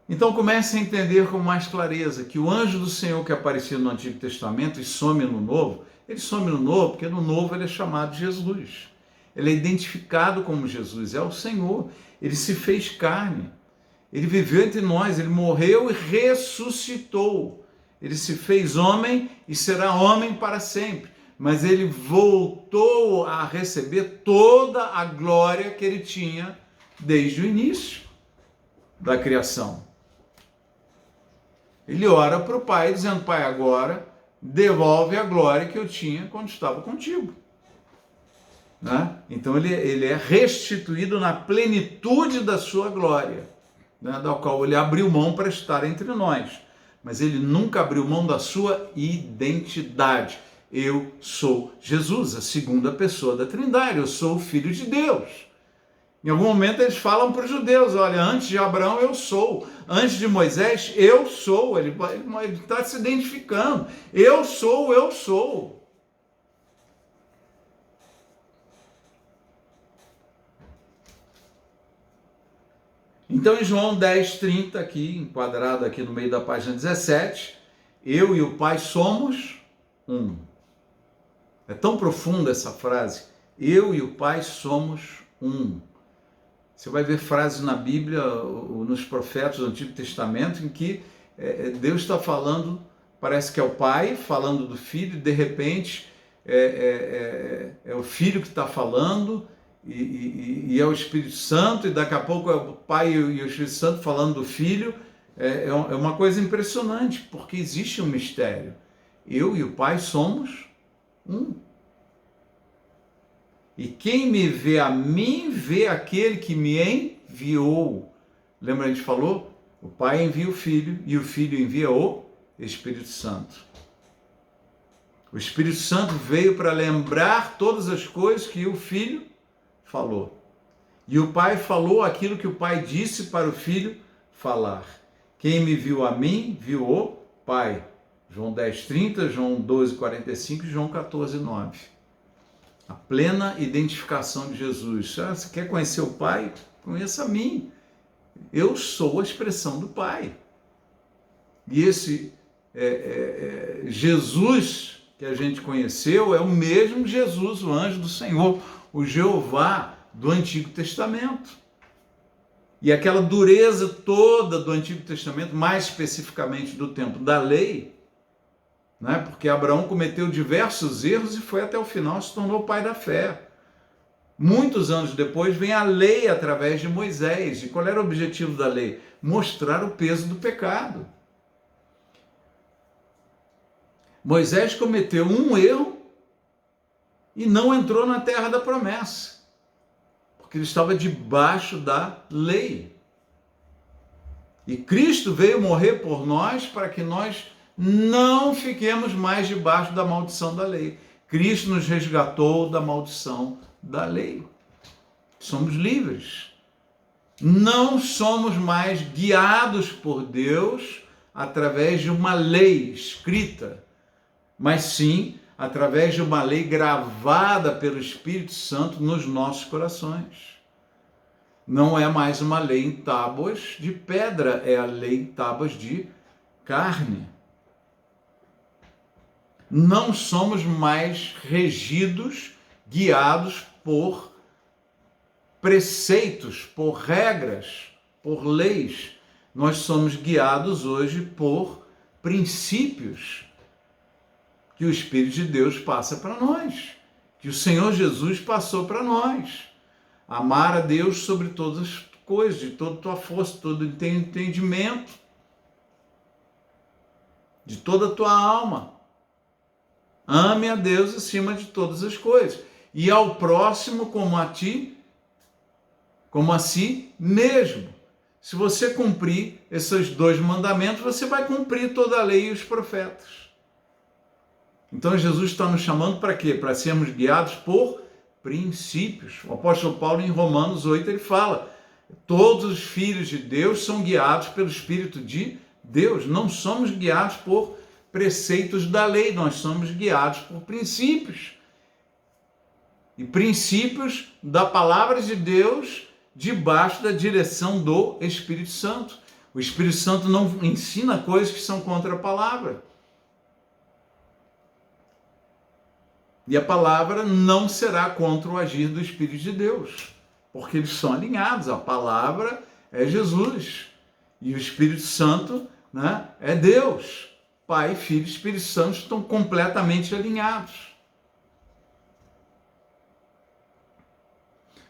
A: Então comece a entender com mais clareza que o anjo do Senhor que aparecia no Antigo Testamento e some no Novo, ele some no Novo porque no Novo ele é chamado Jesus. Ele é identificado como Jesus, é o Senhor. Ele se fez carne, ele viveu entre nós, ele morreu e ressuscitou. Ele se fez homem e será homem para sempre. Mas ele voltou a receber toda a glória que ele tinha desde o início da criação. Ele ora para o Pai, dizendo, Pai, agora devolve a glória que eu tinha quando estava contigo. Né? Então ele é restituído na plenitude da sua glória, né? Da qual ele abriu mão para estar entre nós. Mas ele nunca abriu mão da sua identidade. Eu sou Jesus, a segunda pessoa da Trindade, eu sou o Filho de Deus. Em algum momento eles falam para os judeus, olha, antes de Abraão eu sou, antes de Moisés eu sou, ele está se identificando, eu sou, eu sou. Então em João 10, 30, aqui, enquadrado aqui no meio da página 17, eu e o Pai somos um. É tão profunda essa frase, eu e o Pai somos um. Você vai ver frases na Bíblia, nos profetas do Antigo Testamento, em que Deus está falando, parece que é o Pai falando do Filho, e de repente é o Filho que está falando, e é o Espírito Santo, e daqui a pouco é o Pai e o Espírito Santo falando do Filho. É uma coisa impressionante, porque existe um mistério. Eu e o Pai somos um. E quem me vê a mim, vê aquele que me enviou. Lembra a gente falou? O Pai envia o Filho e o Filho envia o Espírito Santo. O Espírito Santo veio para lembrar todas as coisas que o Filho falou. E o Pai falou aquilo que o Pai disse para o Filho falar. Quem me viu a mim, viu o Pai. João 10, 30, João 12, 45 e João 14, 9. A plena identificação de Jesus. Você quer conhecer o Pai? Conheça a mim. Eu sou a expressão do Pai. E esse Jesus que a gente conheceu é o mesmo Jesus, o anjo do Senhor, o Jeová do Antigo Testamento. E aquela dureza toda do Antigo Testamento, mais especificamente do tempo da lei, né? Porque Abraão cometeu diversos erros e foi até o final, se tornou pai da fé. Muitos anos depois vem a lei através de Moisés. E qual era o objetivo da lei? Mostrar o peso do pecado. Moisés cometeu um erro e não entrou na terra da promessa, porque ele estava debaixo da lei. E Cristo veio morrer por nós para que nós não fiquemos mais debaixo da maldição da lei. Cristo nos resgatou da maldição da lei. Somos livres. Não somos mais guiados por Deus através de uma lei escrita, mas sim através de uma lei gravada pelo Espírito Santo nos nossos corações. Não é mais uma lei em tábuas de pedra, é a lei em tábuas de carne. Não somos mais regidos, guiados por preceitos, por regras, por leis. Nós somos guiados hoje por princípios que o Espírito de Deus passa para nós, que o Senhor Jesus passou para nós. Amar a Deus sobre todas as coisas, de toda a tua força, todo o teu entendimento, de toda a tua alma. Ame a Deus acima de todas as coisas. E ao próximo como a ti, como a si mesmo. Se você cumprir esses 2 mandamentos, você vai cumprir toda a lei e os profetas. Então Jesus está nos chamando para quê? Para sermos guiados por princípios. O apóstolo Paulo em Romanos 8 ele fala: todos os filhos de Deus são guiados pelo Espírito de Deus. Não somos guiados por preceitos da lei, nós somos guiados por princípios. E princípios da palavra de Deus debaixo da direção do Espírito Santo. O Espírito Santo não ensina coisas que são contra a palavra. E a palavra não será contra o agir do Espírito de Deus, porque eles são alinhados. A palavra é Jesus e o Espírito Santo, né, é Deus. Pai, Filho e Espírito Santo estão completamente alinhados.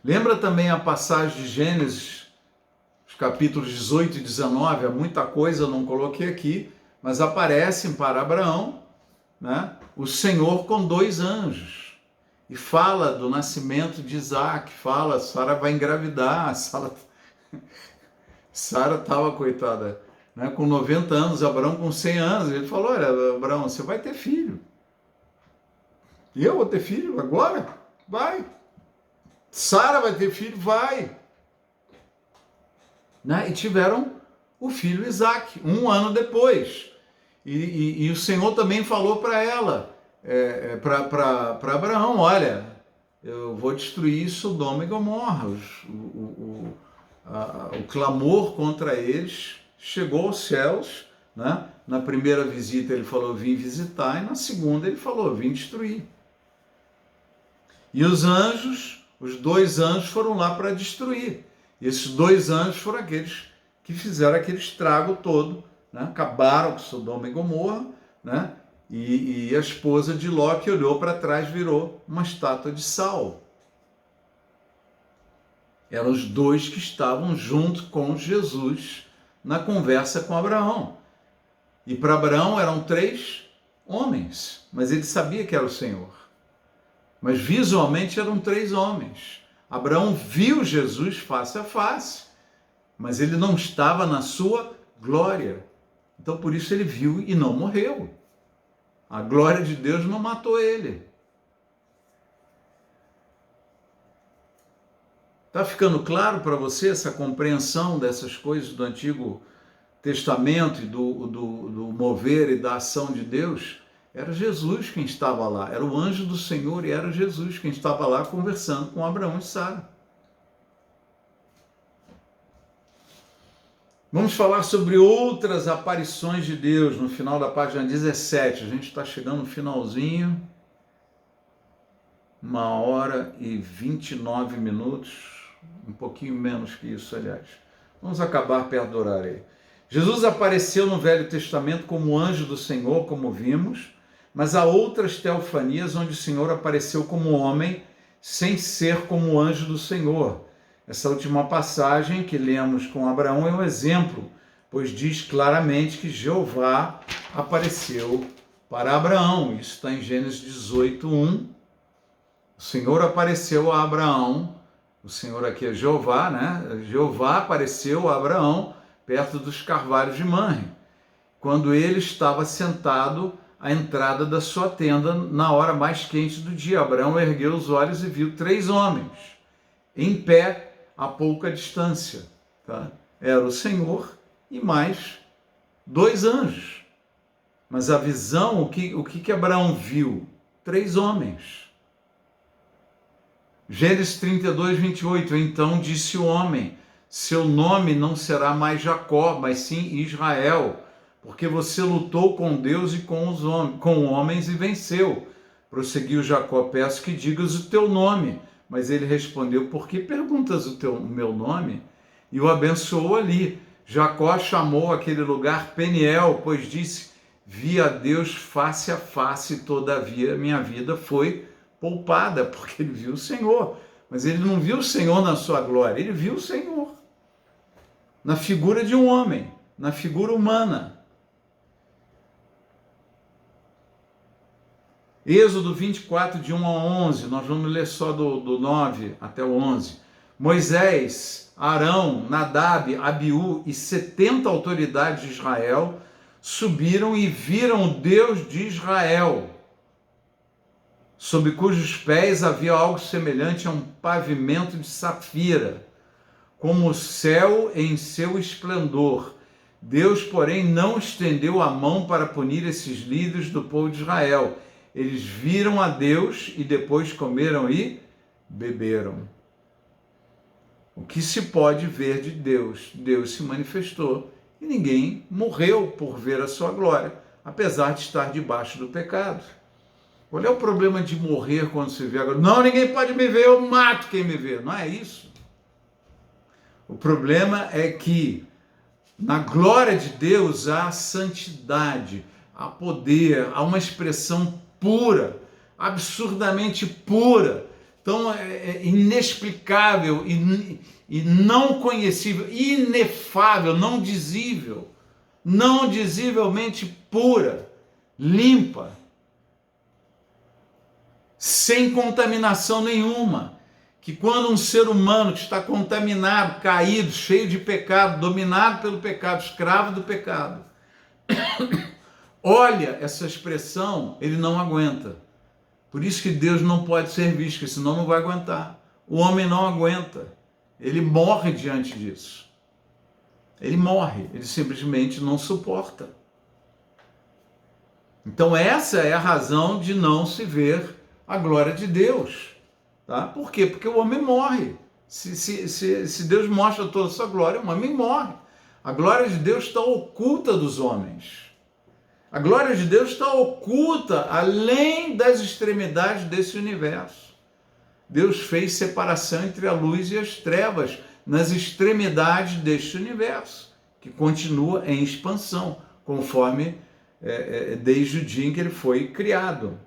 A: Lembra também a passagem de Gênesis, os capítulos 18 e 19, há muita coisa eu não coloquei aqui, mas aparecem para Abraão, né, o Senhor com 2 anjos, e fala do nascimento de Isaac, fala, Sara vai engravidar, Sara estava, coitada, né, com 90 anos, Abraão com 100 anos, ele falou: olha, Abraão, você vai ter filho. E eu vou ter filho agora? Vai. Sara vai ter filho? Vai. Né? E tiveram o filho Isaac, 1 ano depois. E o Senhor também falou para ela, para Abraão: olha, eu vou destruir Sodoma e Gomorra. O clamor contra eles chegou aos céus, né? Na primeira visita ele falou: vim visitar, e na segunda ele falou: vim destruir. E os anjos, os 2 anjos foram lá para destruir. E esses 2 anjos foram aqueles que fizeram aquele estrago todo, né? Acabaram com Sodoma e Gomorra, né? E a esposa de Ló, que olhou para trás, virou uma estátua de sal. Eram os 2 que estavam junto com Jesus na conversa com Abraão. E para Abraão eram 3 homens, mas ele sabia que era o Senhor. Mas visualmente eram 3 homens. Abraão viu Jesus face a face, mas ele não estava na sua glória. Então por isso ele viu e não morreu. A glória de Deus não matou ele. Está ficando claro para você essa compreensão dessas coisas do Antigo Testamento e do mover e da ação de Deus? Era Jesus quem estava lá, era o anjo do Senhor e era Jesus quem estava lá conversando com Abraão e Sara. Vamos falar sobre outras aparições de Deus no final da página 17. A gente está chegando no finalzinho. 1h29, um pouquinho menos que isso, aliás. Vamos acabar perto do horário aí. Jesus apareceu no Velho Testamento como anjo do Senhor, como vimos, mas há outras teofanias onde o Senhor apareceu como homem, sem ser como o anjo do Senhor. Essa última passagem que lemos com Abraão é um exemplo, pois diz claramente que Jeová apareceu para Abraão. Isso está em Gênesis 18:1. O Senhor apareceu a Abraão, o Senhor aqui é Jeová, né? Jeová apareceu a Abraão perto dos carvalhos de Manre, quando ele estava sentado à entrada da sua tenda na hora mais quente do dia. Abraão ergueu os olhos e viu 3 homens em pé a pouca distância. Tá? Era o Senhor e mais 2 anjos. Mas a visão, o que Abraão viu? 3 homens. Gênesis 32:28. Então disse o homem: seu nome não será mais Jacó, mas sim Israel, porque você lutou com Deus e com homens e venceu. Prosseguiu Jacó: peço que digas o teu nome. Mas ele respondeu: por que perguntas o meu nome? E o abençoou ali. Jacó chamou aquele lugar Peniel, pois disse: vi a Deus face a face, todavia minha vida foi poupada, porque ele viu o Senhor. Mas ele não viu o Senhor na sua glória, ele viu o Senhor na figura de um homem, na figura humana. Êxodo 24, de 1 a 11, nós vamos ler só do 9 até o 11. Moisés, Arão, Nadab, Abiú e 70 autoridades de Israel subiram e viram o Deus de Israel, sob cujos pés havia algo semelhante a um pavimento de safira, como o céu em seu esplendor. Deus, porém, não estendeu a mão para punir esses líderes do povo de Israel. Eles viram a Deus e depois comeram e beberam. O que se pode ver de Deus? Deus se manifestou e ninguém morreu por ver a sua glória, apesar de estar debaixo do pecado. Qual é o problema de morrer quando se vê a glória? Não, ninguém pode me ver, eu mato quem me vê. Não é isso. O problema é que na glória de Deus há santidade, há poder, há uma expressão pura, absurdamente pura, tão inexplicável e não conhecível, inefável, não dizível, não dizivelmente pura, limpa, sem contaminação nenhuma. Que quando um ser humano que está contaminado, caído, cheio de pecado, dominado pelo pecado, escravo do pecado, olha essa expressão, ele não aguenta. Por isso que Deus não pode ser visto, porque senão não vai aguentar. O homem não aguenta. Ele morre diante disso. Ele morre, ele simplesmente não suporta. Então essa é a razão de não se ver a glória de Deus. Tá? Por quê? Porque o homem morre. Se Deus mostra toda a sua glória, o homem morre. A glória de Deus está oculta dos homens. A glória de Deus está oculta além das extremidades desse universo. Deus fez separação entre a luz e as trevas nas extremidades deste universo, que continua em expansão, conforme desde o dia em que ele foi criado.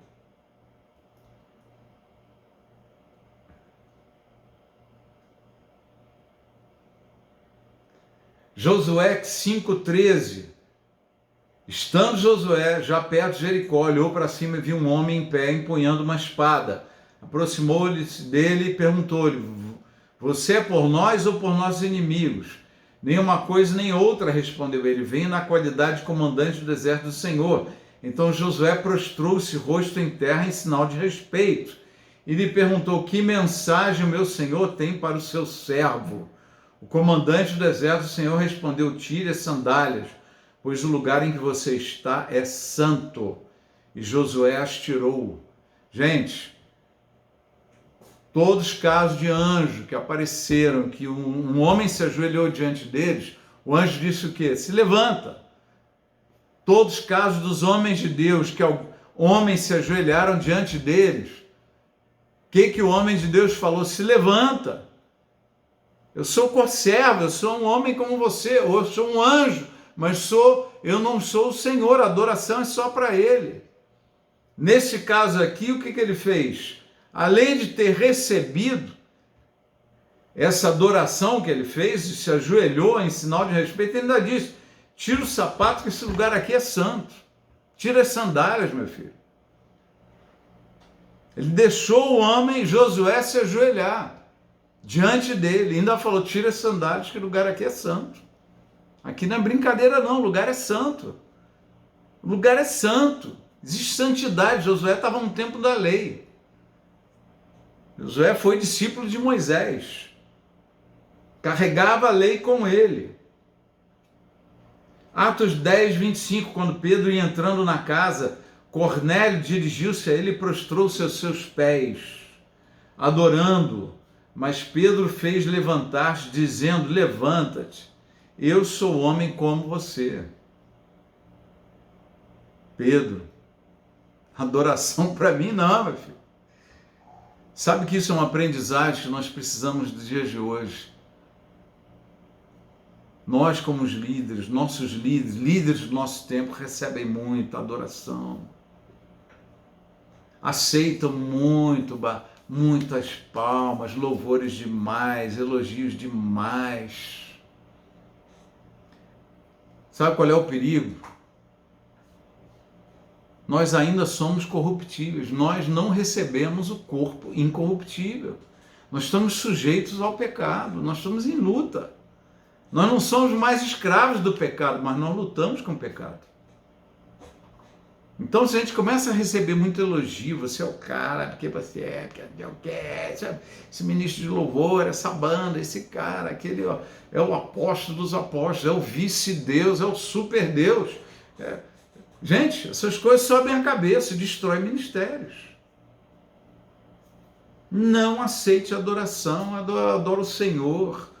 A: Josué 5,13. Estando Josué já perto de Jericó, olhou para cima e viu um homem em pé empunhando uma espada. Aproximou-se dele e perguntou-lhe: você é por nós ou por nossos inimigos? Nenhuma coisa nem outra, respondeu ele. Venho na qualidade de comandante do exército do Senhor. Então Josué prostrou-se rosto em terra em sinal de respeito e lhe perguntou: que mensagem o meu senhor tem para o seu servo? O comandante do exército do Senhor respondeu: tire as sandálias, pois o lugar em que você está é santo. E Josué as tirou. Gente, todos os casos de anjo que apareceram, que um homem se ajoelhou diante deles, o anjo disse o quê? Se levanta. Todos os casos dos homens de Deus, que homens se ajoelharam diante deles, o que o homem de Deus falou? Se levanta. Eu sou conservo, eu sou um homem como você, ou eu sou um anjo, mas eu não sou o Senhor, a adoração é só para Ele. Nesse caso aqui, o que ele fez? além de ter recebido essa adoração que ele fez, e se ajoelhou em sinal de respeito, ele ainda disse: tira o sapato que esse lugar aqui é santo. Tira as sandálias, meu filho. Ele deixou o homem Josué se ajoelhar diante dele. Ainda falou: tira as sandálias que o lugar aqui é santo. Aqui não é brincadeira não, o lugar é santo. O lugar é santo. Existe santidade. Josué estava no tempo da lei. Josué foi discípulo de Moisés. Carregava a lei com ele. Atos 10, 25, quando Pedro ia entrando na casa, Cornélio dirigiu-se a ele e prostrou-se aos seus pés, adorando-o. Mas Pedro fez levantar-se, dizendo: levanta-te, eu sou homem como você. Pedro, adoração para mim não, meu filho. Sabe que isso é uma aprendizagem que nós precisamos dos dias de hoje. Nós, como os líderes, nossos líderes do nosso tempo, recebem muita adoração. Aceitam muitas palmas, louvores demais, elogios demais. Sabe qual é o perigo? Nós ainda somos corruptíveis, nós não recebemos o corpo incorruptível. Nós estamos sujeitos ao pecado, nós estamos em luta. Nós não somos mais escravos do pecado, mas nós lutamos com o pecado. Então, se a gente começa a receber muito elogio, você é o cara, porque você é o que é, esse ministro de louvor, essa banda, esse cara, aquele ó, é o apóstolo dos apóstolos, é o vice-deus, é o super-deus. Gente, essas coisas sobem a cabeça e destroem ministérios. Não aceite adoração, adora o Senhor.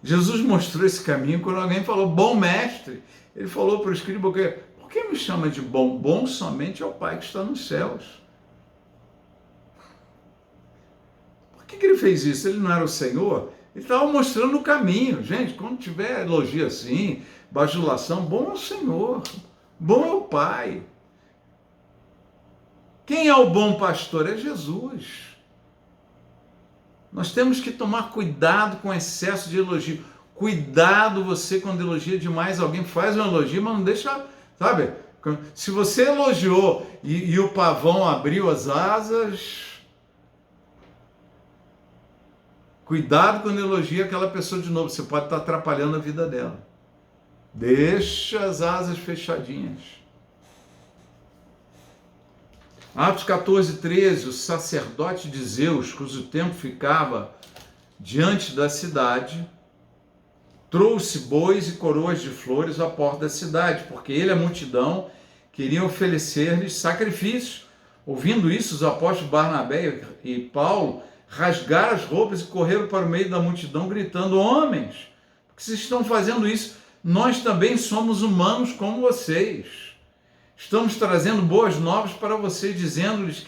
A: Jesus mostrou esse caminho quando alguém falou: bom mestre. Ele falou para o escriba: por que me chama de bom? Bom somente é o Pai que está nos céus. Por que ele fez isso? Ele não era o Senhor? Ele estava mostrando o caminho. Gente, quando tiver elogio assim, bajulação, bom é o Senhor, bom é o Pai. Quem é o bom pastor? É Jesus. Nós temos que tomar cuidado com excesso de elogio. Cuidado você quando elogia demais alguém, faz um elogio, mas não deixa, sabe? Se você elogiou e o pavão abriu as asas, cuidado quando elogia aquela pessoa de novo, você pode estar atrapalhando a vida dela. Deixa as asas fechadinhas. Atos 14, 13, o sacerdote de Zeus, cujo templo ficava diante da cidade, trouxe bois e coroas de flores à porta da cidade, porque ele e a multidão queriam oferecer-lhes sacrifícios. Ouvindo isso, os apóstolos Barnabé e Paulo rasgaram as roupas e correram para o meio da multidão, gritando: homens, por que vocês estão fazendo isso? Nós também somos humanos como vocês. Estamos trazendo boas novas para vocês, dizendo-lhes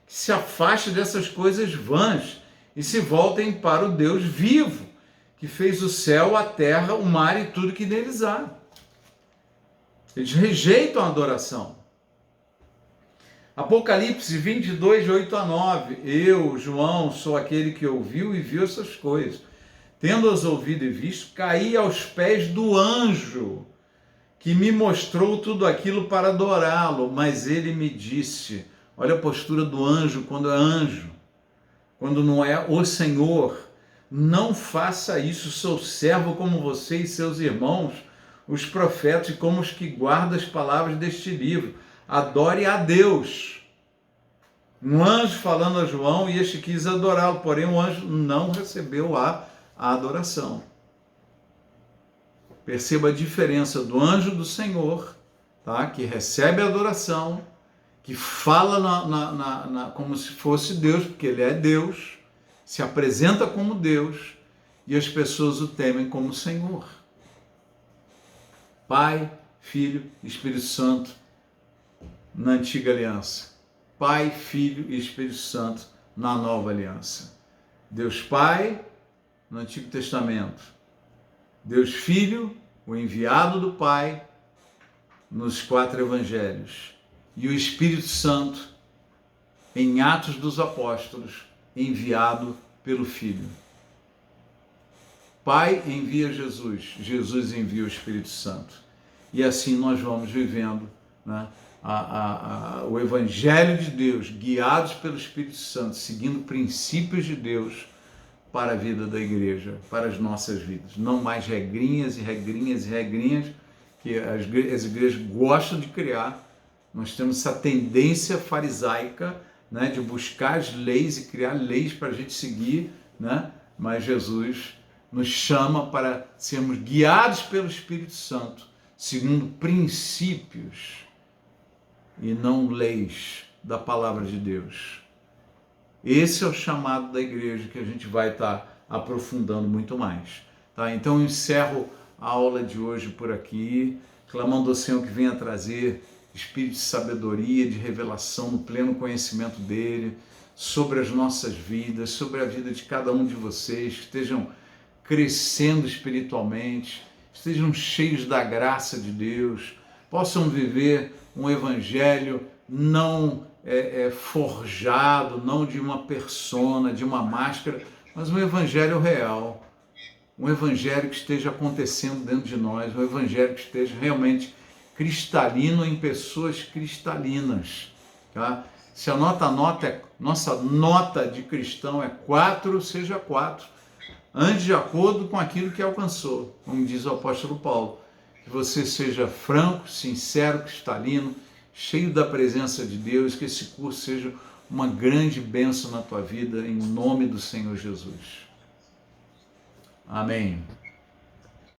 A: que se afastem dessas coisas vãs e se voltem para o Deus vivo, que fez o céu, a terra, o mar e tudo que neles há. Eles rejeitam a adoração. Apocalipse 22, de 8 a 9. Eu, João, sou aquele que ouviu e viu essas coisas. Tendo-as ouvido e visto, caí aos pés do anjo que me mostrou tudo aquilo para adorá-lo, mas ele me disse, olha a postura do anjo, quando não é o Senhor: não faça isso, sou servo como você e seus irmãos, os profetas, e como os que guardam as palavras deste livro. Adore a Deus. Um anjo falando a João, e este quis adorá-lo, porém o anjo não recebeu a adoração. Perceba a diferença do anjo do Senhor, tá? Que recebe a adoração, que fala como se fosse Deus, porque ele é Deus, se apresenta como Deus, e as pessoas o temem como Senhor. Pai, Filho e Espírito Santo na antiga aliança. Pai, Filho e Espírito Santo na nova aliança. Deus Pai no Antigo Testamento. Deus Filho, o enviado do Pai, nos 4 evangelhos. E o Espírito Santo em Atos dos Apóstolos, enviado pelo Filho. Pai envia Jesus, Jesus envia o Espírito Santo. E assim nós vamos vivendo, né, o Evangelho de Deus, guiados pelo Espírito Santo, seguindo princípios de Deus para a vida da igreja, para as nossas vidas. Não mais regrinhas e regrinhas e regrinhas que as igrejas gostam de criar. Nós temos essa tendência farisaica, né, de buscar as leis e criar leis para a gente seguir, né? Mas Jesus nos chama para sermos guiados pelo Espírito Santo, segundo princípios e não leis da palavra de Deus. Esse é o chamado da igreja que a gente vai estar aprofundando muito mais. Tá? Então eu encerro a aula de hoje por aqui, clamando ao Senhor que venha trazer espírito de sabedoria, de revelação no pleno conhecimento dele, sobre as nossas vidas, sobre a vida de cada um de vocês, que estejam crescendo espiritualmente, estejam cheios da graça de Deus, possam viver um evangelho não forjado, não de uma persona, de uma máscara, mas um evangelho real, um evangelho que esteja acontecendo dentro de nós, um evangelho que esteja realmente cristalino em pessoas cristalinas. Tá? Se a nossa nota de cristão é 4, seja 4. Ande de acordo com aquilo que alcançou, como diz o apóstolo Paulo. Que você seja franco, sincero, cristalino, cheio da presença de Deus, que esse curso seja uma grande bênção na tua vida, em nome do Senhor Jesus. Amém.